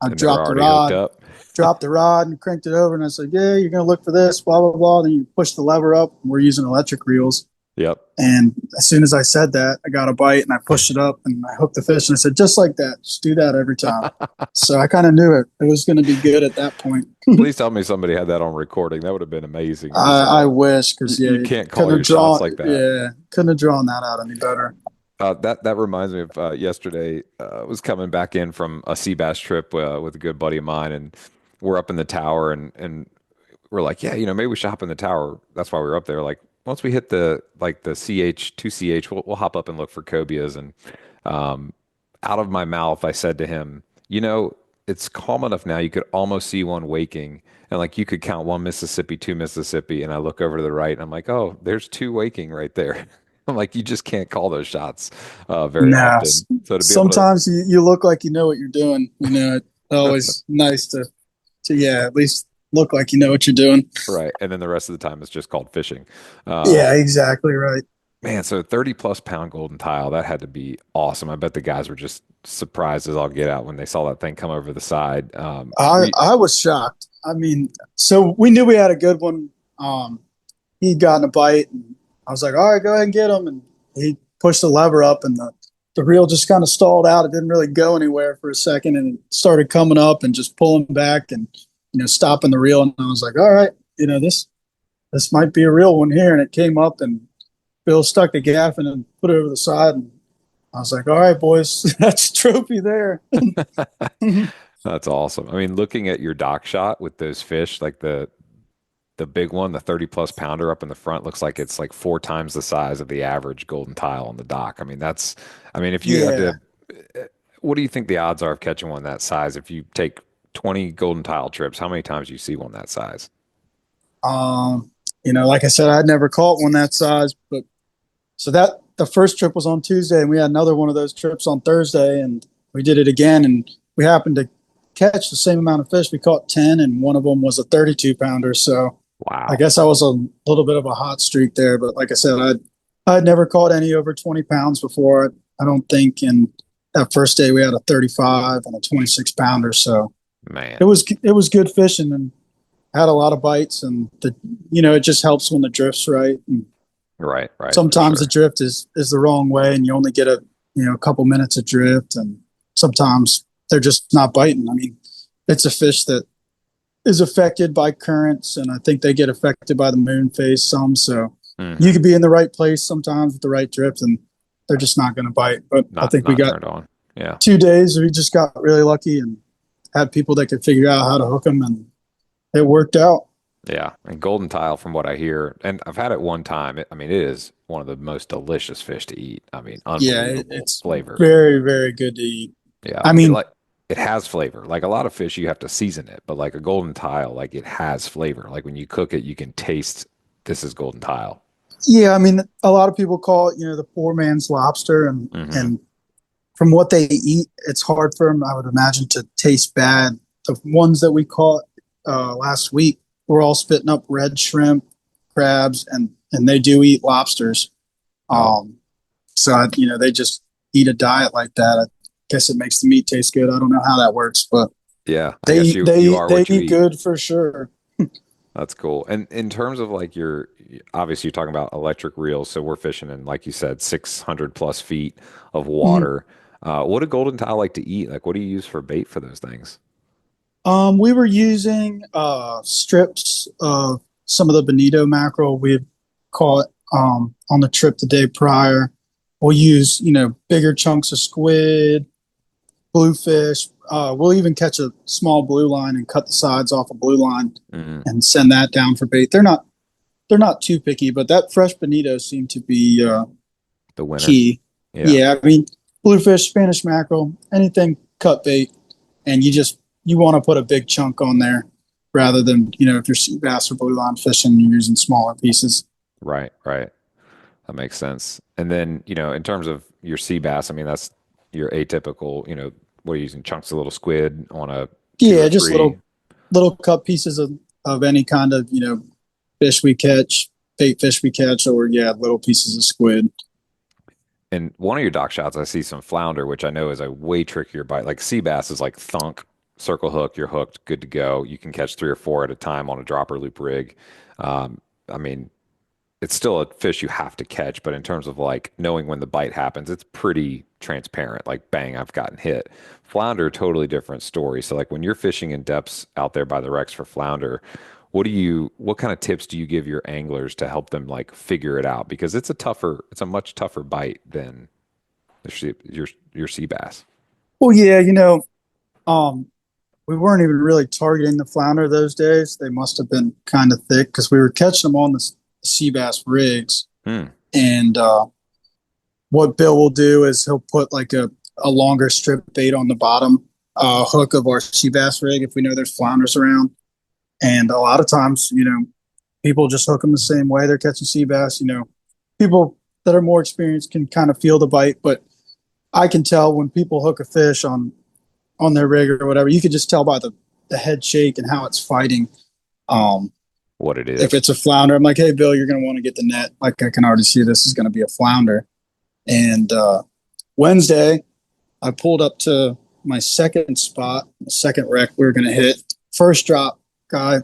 I And they were dropped the already rod, hooked up. dropped the rod and cranked it over, and I said, yeah, you're going to look for this, blah, blah, blah. Then you push the lever up, and we're using electric reels. Yep. And as soon as I said that, I got a bite, and I pushed it up, and I hooked the fish, and I said, just like that, just do that every time. So I kind of knew it was going to be good at that point. Please tell me somebody had that on recording. That would have been amazing. I wish, because you can't call your shots like that. Yeah, couldn't have drawn that out any better. That reminds me of yesterday. I was coming back in from a sea bass trip with a good buddy of mine, and we're up in the tower, and we're like, yeah, maybe we should hop in the tower. That's why we were up there. Like once we hit the CH2CH, we'll hop up and look for cobias. And out of my mouth, I said to him, it's calm enough now. You could almost see one waking, and like you could count one Mississippi, two Mississippi. And I look over to the right, and I'm like, oh, there's two waking right there. I'm like, you just can't call those shots very often. So to be sometimes you look like you know what you're doing. It's always nice to at least look like you know what you're doing. Right. And then the rest of the time it's just called fishing. Yeah, exactly right. Man, so 30+ pound golden tile, that had to be awesome. I bet the guys were just surprised as all get out when they saw that thing come over the side. I was shocked. I mean, so we knew we had a good one. He'd gotten a bite, and I was like, all right, go ahead and get him. And he pushed the lever up, and the reel just kind of stalled out. It didn't really go anywhere for a second, and it started coming up and just pulling back and, stopping the reel. And I was like, all right, this might be a real one here. And it came up, and Bill stuck the gaff in and put it over the side. And I was like, all right, boys, that's a trophy there. That's awesome. I mean, looking at your dock shot with those fish, like the big one, the 30+ pounder up in the front, looks like it's like 4 times the size of the average golden tile on the dock. I mean, if you had to, what do you think the odds are of catching one that size? If you take 20 golden tile trips, how many times do you see one that size? Like I said, I'd never caught one that size, but so the first trip was on Tuesday, and we had another one of those trips on Thursday, and we did it again, and we happened to catch the same amount of fish. We caught 10, and one of them was a 32 pounder. So wow. I guess I was a little bit of a hot streak there, but like I said, I'd never caught any over 20 pounds before. I don't think. And that first day we had a 35 and a 26 pounder. So Man. it was good fishing and had a lot of bites. And it just helps when the drift's right. And Right. sometimes For the drift is the wrong way and you only get a couple minutes of drift. And sometimes they're just not biting. I mean, it's a fish that is affected by currents, and I think they get affected by the moon phase some. So you could be in the right place sometimes with the right drift, and they're just not going to bite. But I think we got turned on. Yeah. 2 days. We just got really lucky and had people that could figure out how to hook them, and it worked out. Yeah. And golden tile, from what I hear, and I've had it one time. I mean, it is one of the most delicious fish to eat. I mean, unbelievable it's flavor. very, very good to eat. Yeah. I mean, it has flavor. Like a lot of fish, you have to season it, but like a golden tile, like it has flavor. Like when you cook it, you can taste this is golden tile. yeah, I mean, a lot of people call it, the poor man's lobster, and from what they eat, it's hard for them, I would imagine, to taste bad. The ones that we caught last week were all spitting up red shrimp, crabs, and they do eat lobsters. So they just eat a diet like that. I guess it makes the meat taste good. I don't know how that works, but Yeah, I they guess eat, they you eat, are they what you eat eat. good for sure. That's cool. And in terms of like obviously you're talking about electric reels, so we're fishing in, like you said, 600 plus feet of water. What do golden tile like to eat? Like, what do you use for bait for those things? We were using strips of some of the bonito mackerel we had caught on the trip the day prior. We'll use, bigger chunks of squid, bluefish. We'll even catch a small blue line and cut the sides off a blue line and send that down for bait. They're not too picky, but that fresh bonito seemed to be The winner. key. Yeah. Yeah, I mean, bluefish, Spanish mackerel, anything cut bait, and you want to put a big chunk on there rather than if you're sea bass or blue line fishing, you're using smaller pieces. Right. That makes sense. And then, in terms of your sea bass, I mean, that's your atypical, what are you using? Chunks of little squid on a two Yeah, or just three? little cut pieces of any kind of fish we catch, bait fish we catch, or little pieces of squid. And one of your dock shots, I see some flounder, which I know is a way trickier bite. Like sea bass is like thunk, circle hook, you're hooked, good to go. You can catch 3 or 4 at a time on a dropper loop rig. I mean, it's still a fish you have to catch, but in terms of like knowing when the bite happens, it's pretty transparent. Like, bang, I've gotten hit. Flounder, totally different story. So, like when you're fishing in depths out there by the wrecks for flounder, what kind of tips do you give your anglers to help them like figure it out? Because it's a much tougher bite than your sea bass. Well, yeah, we weren't even really targeting the flounder those days. They must have been kind of thick because we were catching them on the sea bass rigs. And what Bill will do is he'll put like a longer strip bait on the bottom hook of our sea bass rig if we know there's flounders around. And a lot of times, people just hook them the same way they're catching sea bass. People that are more experienced can kind of feel the bite, but I can tell when people hook a fish on their rig or whatever. You can just tell by the head shake and how it's fighting. What it is. If it's a flounder, I'm like, hey, Bill, you're going to want to get the net. Like, I can already see this is going to be a flounder. And Wednesday, I pulled up to my second spot, the second wreck we were going to hit. First drop, guy,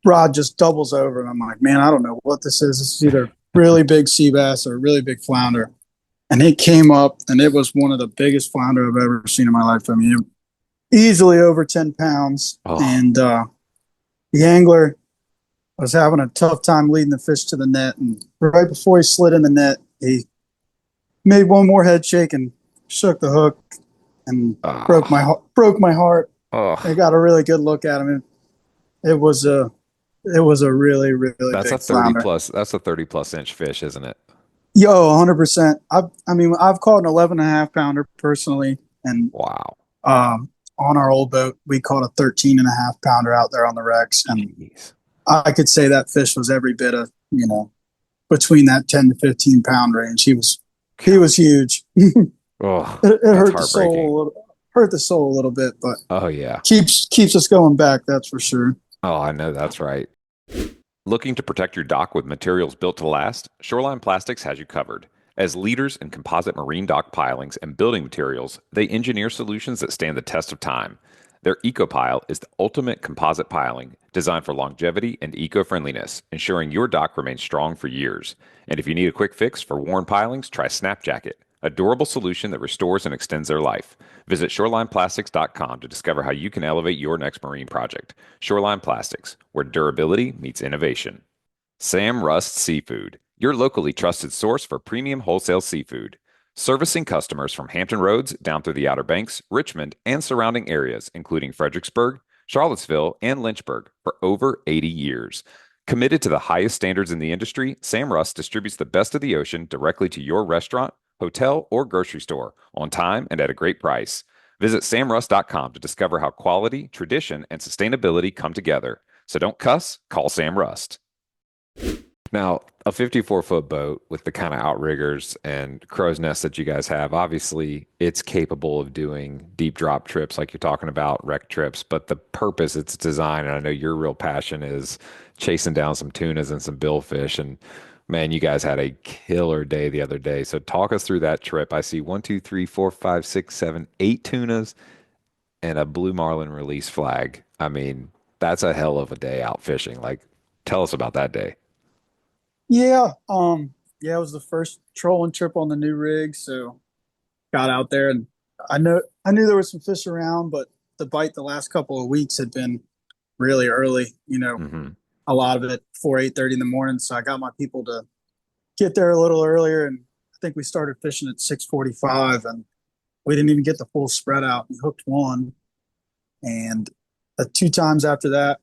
rod just doubles over. And I'm like, man, I don't know what this is. This is either really big sea bass or a really big flounder. And it came up, and it was one of the biggest flounder I've ever seen in my life. I mean, easily over 10 pounds. And the angler was having a tough time leading the fish to the net. And right before he slid in the net, he made one more head shake and shook the hook and broke my heart. I got a really good look at him. It was a really, really That's big a 30 flounder. plus. That's a 30+ inch fish, isn't it? Yo, 100%. I mean, I've caught an 11.5 pounder personally, and Wow. on our old boat, we caught a 13.5 pounder out there on the wrecks, and Jeez. I could say that fish was every bit of between that 10 to 15 pound range. He was huge. Oh, It that's hurt the soul a heartbreaking. little. Hurt the soul a little bit, but Oh yeah. keeps us going back. That's for sure. Oh, I know that's right. Looking to protect your dock with materials built to last? Shoreline Plastics has you covered. As leaders in composite marine dock pilings and building materials, they engineer solutions that stand the test of time. Their EcoPile is the ultimate composite piling designed for longevity and eco-friendliness, ensuring your dock remains strong for years. And if you need a quick fix for worn pilings, try Snap Jacket, a durable solution that restores and extends their life. Visit shorelineplastics.com to discover how you can elevate your next marine project. Shoreline Plastics, where durability meets innovation. Sam Rust Seafood, your locally trusted source for premium wholesale seafood. Servicing customers from Hampton Roads down through the Outer Banks, Richmond, and surrounding areas, including Fredericksburg, Charlottesville, and Lynchburg, for over 80 years. Committed to the highest standards in the industry, Sam Rust distributes the best of the ocean directly to your restaurant, hotel, or grocery store on time and at a great price. Visit samrust.com to discover how quality, tradition, and sustainability come together. So don't cuss, call Sam Rust. Now, a 54-foot boat with the kind of outriggers and crow's nest that you guys have, obviously it's capable of doing deep drop trips like you're talking about, wreck trips, but the purpose it's designed, and I know your real passion is chasing down some tunas and some billfish. And man, you guys had a killer day the other day. So talk us through that trip. I see one, two, three, four, five, six, seven, 8 tunas and a Blue Marlin release flag. I mean, that's a hell of a day out fishing. Like, tell us about that day. Yeah, yeah, it was the first trolling trip on the new rig, so got out there and I knew there was some fish around, but the bite the last couple of weeks had been really early, Mm-hmm. a lot of it 8:30 in the morning. So I got my people to get there a little earlier, and I think we started fishing at 6:45, and we didn't even get the full spread out. We hooked one, and 2 times after that,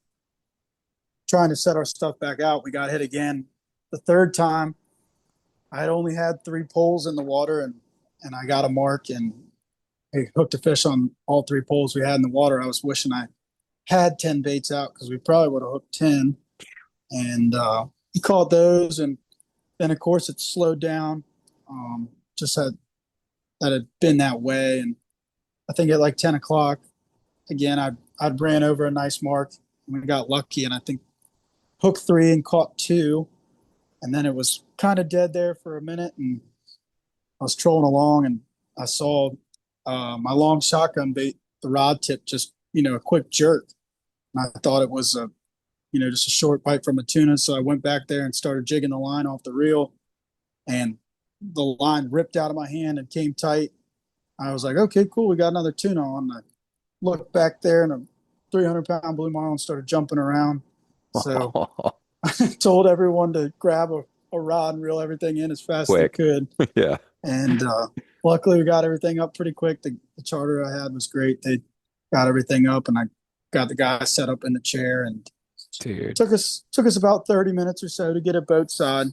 trying to set our stuff back out, we got hit again. The third time, I had only had 3 poles in the water, and I got a mark and I hooked a fish on all 3 poles we had in the water. I was wishing I had 10 baits out because we probably would have hooked 10. And he caught those, and then of course it slowed down. Just that had been that way, and I think at like 10 o'clock again, I ran over a nice mark and we got lucky, and I think hooked 3 and caught 2. And then it was kind of dead there for a minute, and I was trolling along, and I saw my long shotgun bait, the rod tip, just a quick jerk, and I thought it was just a short bite from a tuna. So I went back there and started jigging the line off the reel, and the line ripped out of my hand and came tight. I was like, okay, cool, we got another tuna on. I looked back there, and a 300-pound Blue Marlin started jumping around. So I told everyone to grab a rod and reel everything in as fast as they could. Yeah. And luckily, we got everything up pretty quick. The charter I had was great. They got everything up, and I got the guy set up in the chair. And Dude. took us about 30 minutes or so to get it boat side.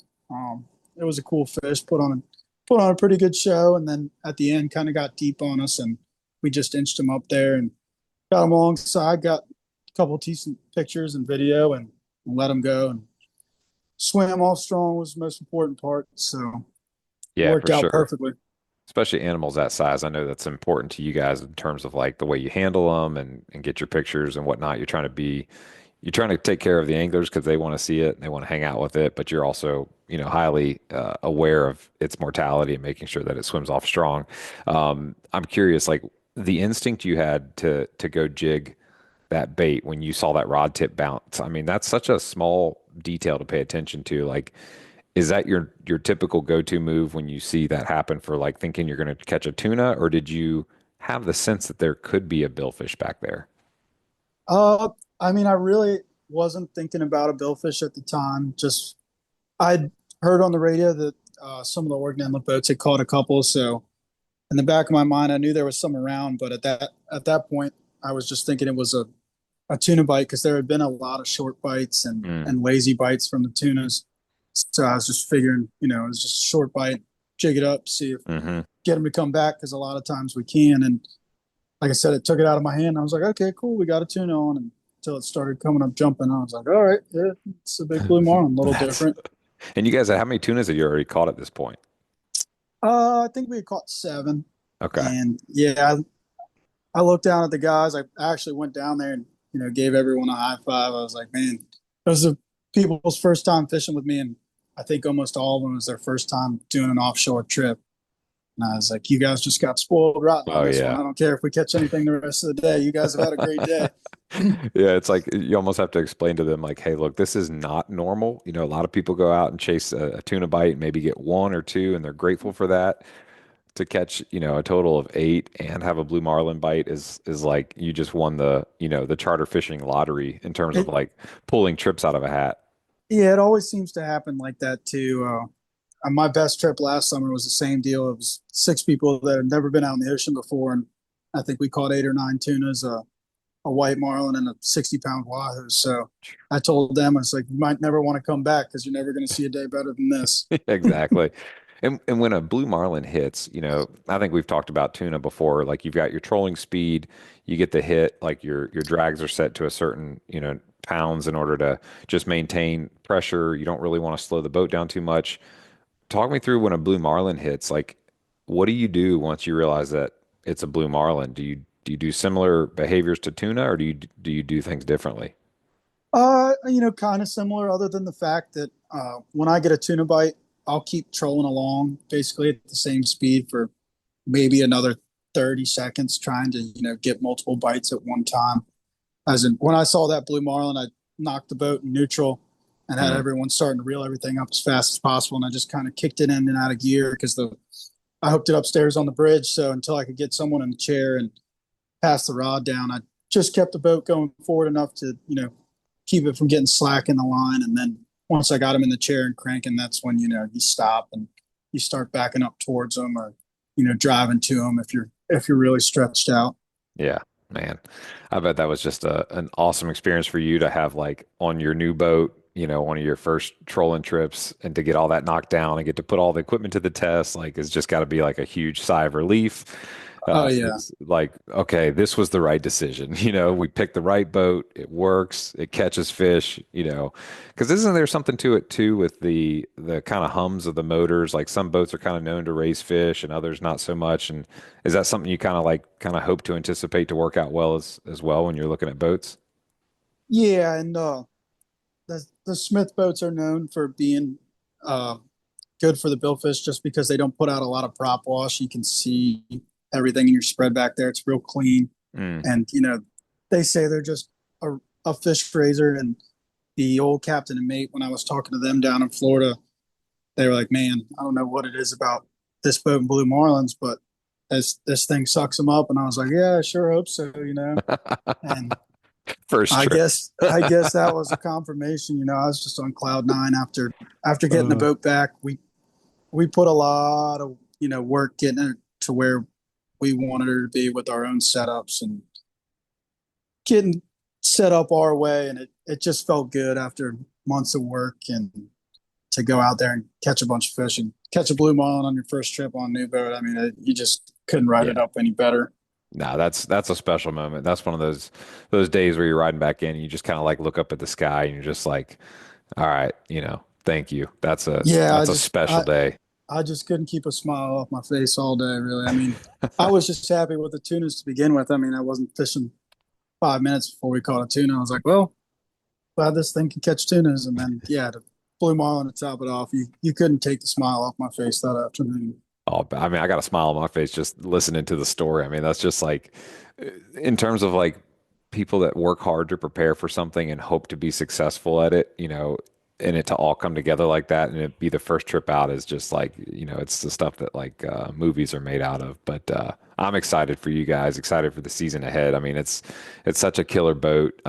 It was a cool fish. Put on a pretty good show, and then at the end, kind of got deep on us, and we just inched him up there and got him alongside. Got a couple decent pictures and video, and let him go, and swam off strong was the most important part. So Yeah, worked for out sure. perfectly. Especially animals that size. I know that's important to you guys in terms of like the way you handle them and get your pictures and whatnot. You're trying to take care of the anglers because they want to see it and they want to hang out with it, but you're also, highly aware of its mortality and making sure that it swims off strong. I'm curious, like the instinct you had to go jig that bait when you saw that rod tip bounce. I mean, that's such a small detail to pay attention to. Like, is that your typical go-to move when you see that happen for like thinking you're going to catch a tuna, or did you have the sense that there could be a billfish back there? I mean, I really wasn't thinking about a billfish at the time. Just I'd heard on the radio that some of the Oregon inlet boats had caught a couple. So in the back of my mind, I knew there was some around. But at that point, I was just thinking it was a tuna bite because there had been a lot of short bites and lazy bites from the tunas. So I was just figuring, it was just a short bite, jig it up, see if get them to come back, because a lot of times we can. And like I said, it took it out of my hand. I was like, okay, cool, we got a tuna on. And until it started coming up jumping, I was like, all right, yeah, it's a big Blue Marlin, a little different. And you guys, how many tunas have you already caught at this point? I think we had caught 7. Okay. And yeah, I looked down at the guys. I actually went down there and gave everyone a high five. I was like, man, people's first time fishing with me, and I think almost all of them was their first time doing an offshore trip. And I was like, you guys just got spoiled rotten on Oh this one. yeah. I don't care if we catch anything the rest of the day. You guys have had a great day. Yeah, it's like you almost have to explain to them like, hey, look, this is not normal. You know, a lot of people go out and chase a tuna bite and maybe get one or two, and they're grateful for that. To catch, you know, a total of eight and have a blue marlin bite is like you just won the, you know, the charter fishing lottery in terms of It, like pulling trips out of a hat. yeah, it always seems to happen like that too. My best trip last summer was the same deal. It was six people that had never been out in the ocean before, and I think we caught eight or nine tunas, a white marlin, and a 60-pound wahoo. So I told them, I was like, you might never want to come back because you're never going to see a day better than this. Exactly. And when a blue marlin hits, you know, I think we've talked about tuna before. Like you've got your trolling speed, you get the hit, like your drags are set to a certain, you know, pounds in order to just maintain pressure. You don't really want to slow the boat down too much. Talk me through when a blue marlin hits, like what do you do once you realize that it's a blue marlin? Do you do similar behaviors to tuna or do you do things differently? Kind of similar, other than the fact that when I get a tuna bite, I'll keep trolling along basically at the same speed for maybe another 30 seconds, trying to, get multiple bites at one time. As in, when I saw that blue marlin, I knocked the boat in neutral and had Mm, everyone starting to reel everything up as fast as possible. And I just kind of kicked it in and out of gear because I hooked it upstairs on the bridge. So until I could get someone in the chair and pass the rod down, I just kept the boat going forward enough to, keep it from getting slack in the line. And then once I got him in the chair and cranking, that's when, you stop and you start backing up towards them or, driving to them if you're really stretched out. yeah, man. I bet that was just an awesome experience for you to have like on your new boat, you know, one of your first trolling trips and to get all that knocked down and get to put all the equipment to the test. Like it's just got to be like a huge sigh of relief. Oh yeah. It's like, okay, this was the right decision. You know, we picked the right boat. It works. It catches fish, you know, because isn't there something to it too with the kind of hums of the motors? Like some boats are kind of known to raise fish and others not so much. And is that something you kind of hope to anticipate to work out well as well when you're looking at boats? Yeah. And the Smith boats are known for being uh, good for the billfish just because they don't put out a lot of prop wash. You can see everything in your spread back there. It's real clean. Mm. And, they say they're just a fish raiser. And the old captain and mate, when I was talking to them down in Florida, they were like, man, I don't know what it is about this boat and blue marlins, but this thing sucks them up. And I was like, yeah, I sure hope so. And First I trip. guess I guess that was a confirmation. I was just on cloud nine after getting the Uh, boat back. We put a lot of work getting it to where we wanted her to be with our own setups and getting set up our way, and it just felt good after months of work and to go out there and catch a bunch of fish and catch a blue marlin on your first trip on a new boat. I mean, you just couldn't write it yeah. up any better. No, that's a special moment. That's one of those days where you're riding back in and you just kind of like look up at the sky and you're just like, all right, you know, thank you. Yeah, That's a special day. I just couldn't keep a smile off my face all day, really. I mean, I was just happy with the tunas to begin with. I mean, I wasn't fishing 5 minutes before we caught a tuna. I was like, well, glad this thing can catch tunas. And then, yeah, the blue marlin to top it off. You couldn't take the smile off my face that afternoon. Oh, I mean, I got a smile on my face just listening to the story. I mean, that's just like, in terms of like people that work hard to prepare for something and hope to be successful at it, you know, and it to all come together like that and it be the first trip out is just like, you know, it's the stuff that like movies are made out of. But I'm excited for you guys, excited for the season ahead. I mean, it's such a killer boat.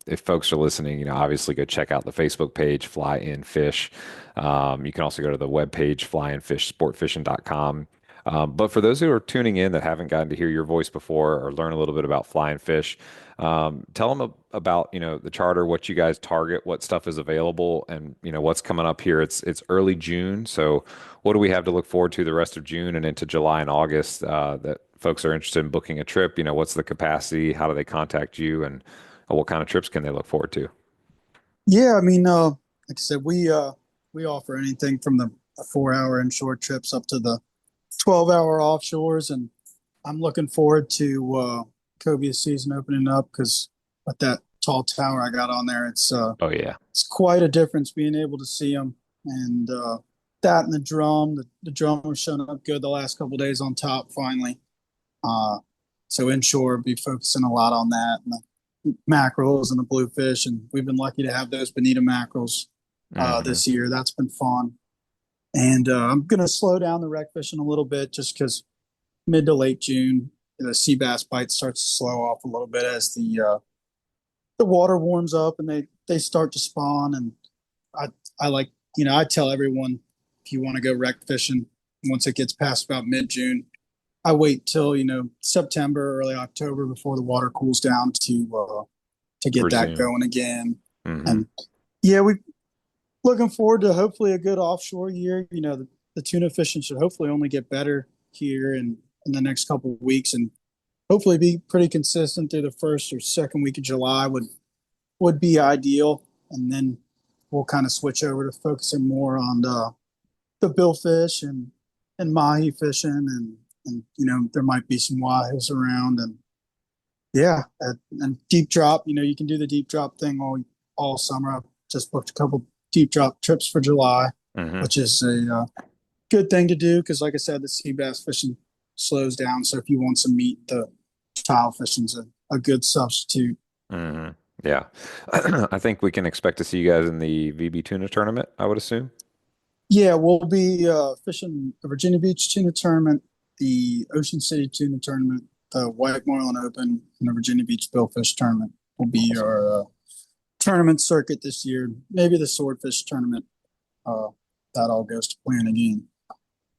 If folks are listening, you know, obviously go check out the Facebook page, Fly In Fish. You can also go to the webpage, flyinfishsportfishing.com. But for those who are tuning in that haven't gotten to hear your voice before or learn a little bit about Fly and Fish, tell them about, you know, the charter, what you guys target, what stuff is available, and you know what's coming up here. It's early June, so what do we have to look forward to the rest of June and into July and August that folks are interested in booking a trip? You know, what's the capacity? How do they contact you, and what kind of trips can they look forward to? Yeah, I mean, like I said, we offer anything from the 4 hour inshore trips up to the 12-hour offshores, and I'm looking forward to Cobia season opening up because with that tall tower I got on there. Oh yeah. It's quite a difference being able to see them. And that and the drum was showing up good the last couple of days on top finally. So inshore, be focusing a lot on that and the mackerels and the bluefish. And we've been lucky to have those bonita mackerels this year. That's been fun. And I'm going to slow down the wreck fishing a little bit just because mid to late June, the sea bass bite starts to slow off a little bit as the water warms up and they start to spawn. And I like, I tell everyone, if you want to go wreck fishing, once it gets past about mid-June, I wait till, September, early October before the water cools down to get that going again. And yeah, we looking forward to hopefully a good offshore year. The tuna fishing should hopefully only get better here in the next couple of weeks and hopefully be pretty consistent through the first or second week of July would be ideal. And then we'll kind of switch over to focusing more on the billfish and mahi fishing and there might be some wahoos around and yeah, and deep drop, you can do the deep drop thing all summer. I've just booked a couple deep drop trips for July, which is a good thing to do because like I said, the sea bass fishing slows down. So if you want some meat, the tile fishing's a good substitute. Yeah. I think we can expect to see you guys in the VB tuna tournament, I would assume. Yeah, we'll be fishing the Virginia Beach tuna tournament, the Ocean City tuna tournament, the White Marlin Open, and the Virginia Beach billfish tournament will be our tournament circuit this year. Maybe the swordfish tournament. That all goes to plan again.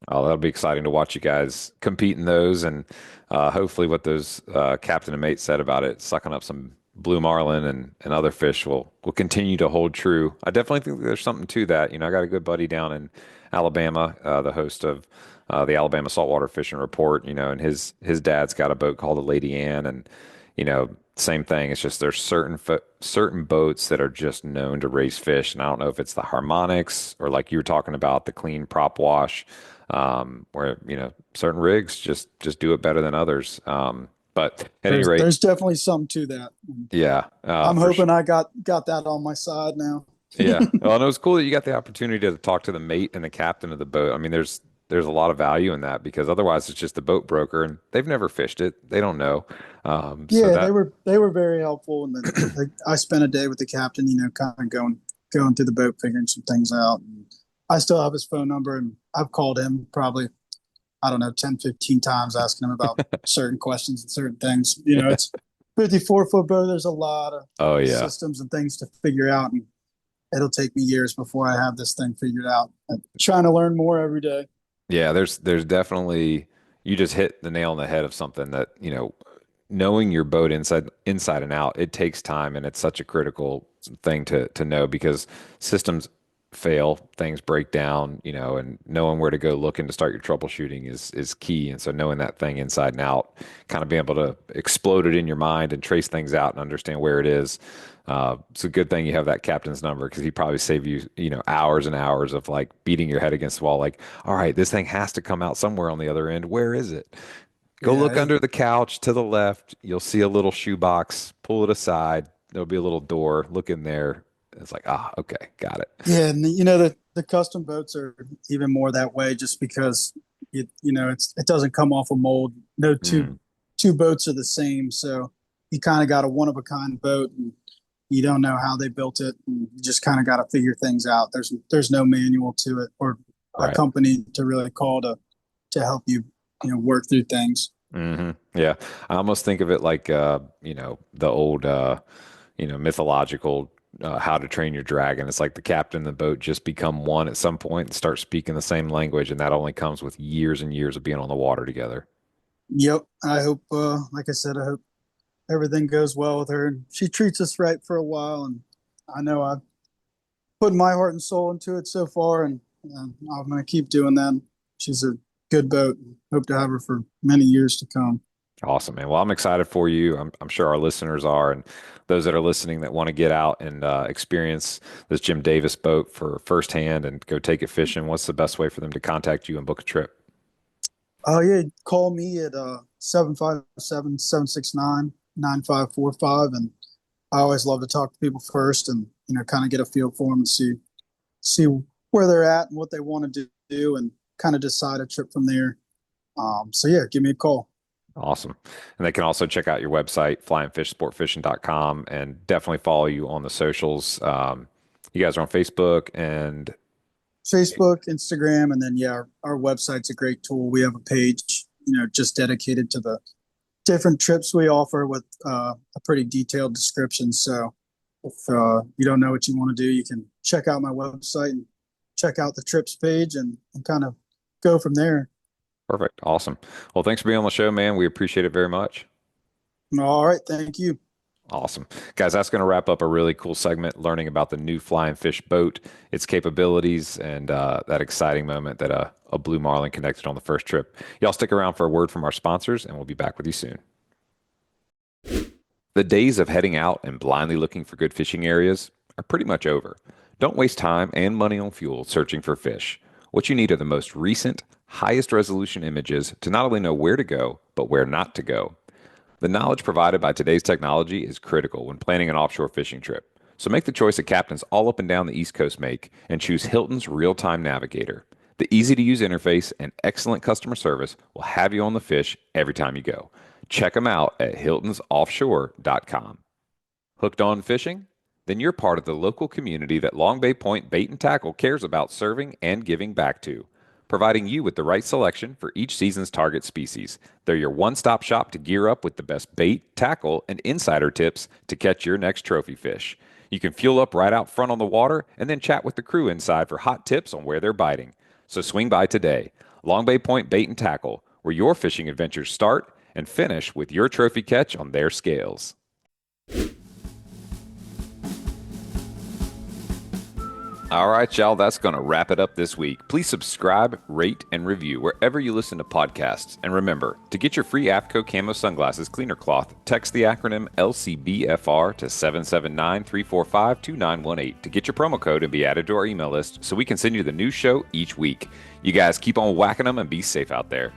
Oh, that'll be exciting to watch you guys compete in those, and hopefully what those captain and mate said about it, sucking up some blue marlin and other fish will continue to hold true. I definitely think there's something to that. I got a good buddy down in Alabama, the host of the Alabama Saltwater Fishing Report, and his dad's got a boat called the Lady Ann, and same thing. It's just there's certain boats that are just known to raise fish, and I don't know if it's the harmonics or like you were talking about the clean prop wash, where certain rigs just do it better than others. But at any rate, there's definitely something to that. Yeah, I'm hoping I got that on my side now. Yeah, well, and it was cool that you got the opportunity to talk to the mate and the captain of the boat. I mean, there's a lot of value in that because otherwise it's just the boat broker and they've never fished it. They don't know. They were very helpful, and then I spent a day with the captain. Kind of going through the boat, figuring some things out. And I still have his phone number, and I've called him probably, I don't know, 10, 15 times asking him about certain questions and certain things. It's 54-foot boat. There's a lot of systems and things to figure out, and it'll take me years before I have this thing figured out. I'm trying to learn more every day. Yeah, there's definitely, you just hit the nail on the head of something that, knowing your boat inside and out, it takes time, and it's such a critical thing to know because systems fail, things break down, and knowing where to go looking to start your troubleshooting is key. And so knowing that thing inside and out, kind of being able to explode it in your mind and trace things out and understand where it is. It's a good thing you have that captain's number because he probably save you, hours and hours of like beating your head against the wall. Like, all right, this thing has to come out somewhere on the other end. Where is it? Go look under the couch to the left. You'll see a little shoebox. Pull it aside. There'll be a little door. Look in there. It's like, okay, got it. Yeah, and the custom boats are even more that way, just because it doesn't come off a mold. No two boats are the same, so you kind of got a one of a kind boat, and you don't know how they built it, and you just kind of got to figure things out. There's no manual to it or a company to really call to help you work through things. Yeah, I almost think of it like the old mythological How to Train Your Dragon. It's like the captain and the boat just become one at some point and start speaking the same language, and that only comes with years and years of being on the water together. Yep, I hope, like I said, I hope everything goes well with her, and she treats us right for a while. And I know I've put my heart and soul into it so far, and I'm going to keep doing that. She's a good boat. Hope to have her for many years to come. Awesome, man. Well, I'm excited for you. I'm sure our listeners are, and those that are listening that want to get out and experience this Jim Davis boat for firsthand and go take it fishing. What's the best way for them to contact you and book a trip? Yeah, call me at 757-769-9545, and I always love to talk to people first and, kind of get a feel for them and see where they're at and what they want to do and kind of decide a trip from there. So yeah, give me a call. Awesome. And they can also check out your website, flyandfishsportfishing.com, and definitely follow you on the socials. You guys are on Facebook and Facebook, Instagram, and then yeah, our website's a great tool. We have a page, just dedicated to the different trips we offer with a pretty detailed description. So if you don't know what you want to do, you can check out my website and check out the trips page and kind of go from there. perfect. Awesome. Well, thanks for being on the show, man. We appreciate it very much. All right, thank you. Awesome. Guys, that's going to wrap up a really cool segment learning about the new flying fish boat, its capabilities, and that exciting moment that a Blue Marlin connected on the first trip. Y'all stick around for a word from our sponsors, and we'll be back with you soon. The days of heading out and blindly looking for good fishing areas are pretty much over. Don't waste time and money on fuel searching for fish. What you need are the most recent, highest resolution images to not only know where to go, but where not to go. The knowledge provided by today's technology is critical when planning an offshore fishing trip. So make the choice that captains all up and down the East Coast make and choose Hilton's Real-Time Navigator. The easy-to-use interface and excellent customer service will have you on the fish every time you go. Check them out at hiltonsoffshore.com. Hooked on fishing? Then you're part of the local community that Long Bay Point Bait and Tackle cares about serving and giving back to, providing you with the right selection for each season's target species. They're your one-stop shop to gear up with the best bait, tackle, and insider tips to catch your next trophy fish. You can fuel up right out front on the water and then chat with the crew inside for hot tips on where they're biting. So swing by today. Long Bay Point Bait and Tackle, where your fishing adventures start and finish with your trophy catch on their scales. All right, y'all, that's going to wrap it up this week. Please subscribe, rate, and review wherever you listen to podcasts. And remember, to get your free AFCO Camo Sunglasses Cleaner Cloth, text the acronym LCBFR to 779-345-2918 to get your promo code and be added to our email list so we can send you the new show each week. You guys keep on whacking them and be safe out there.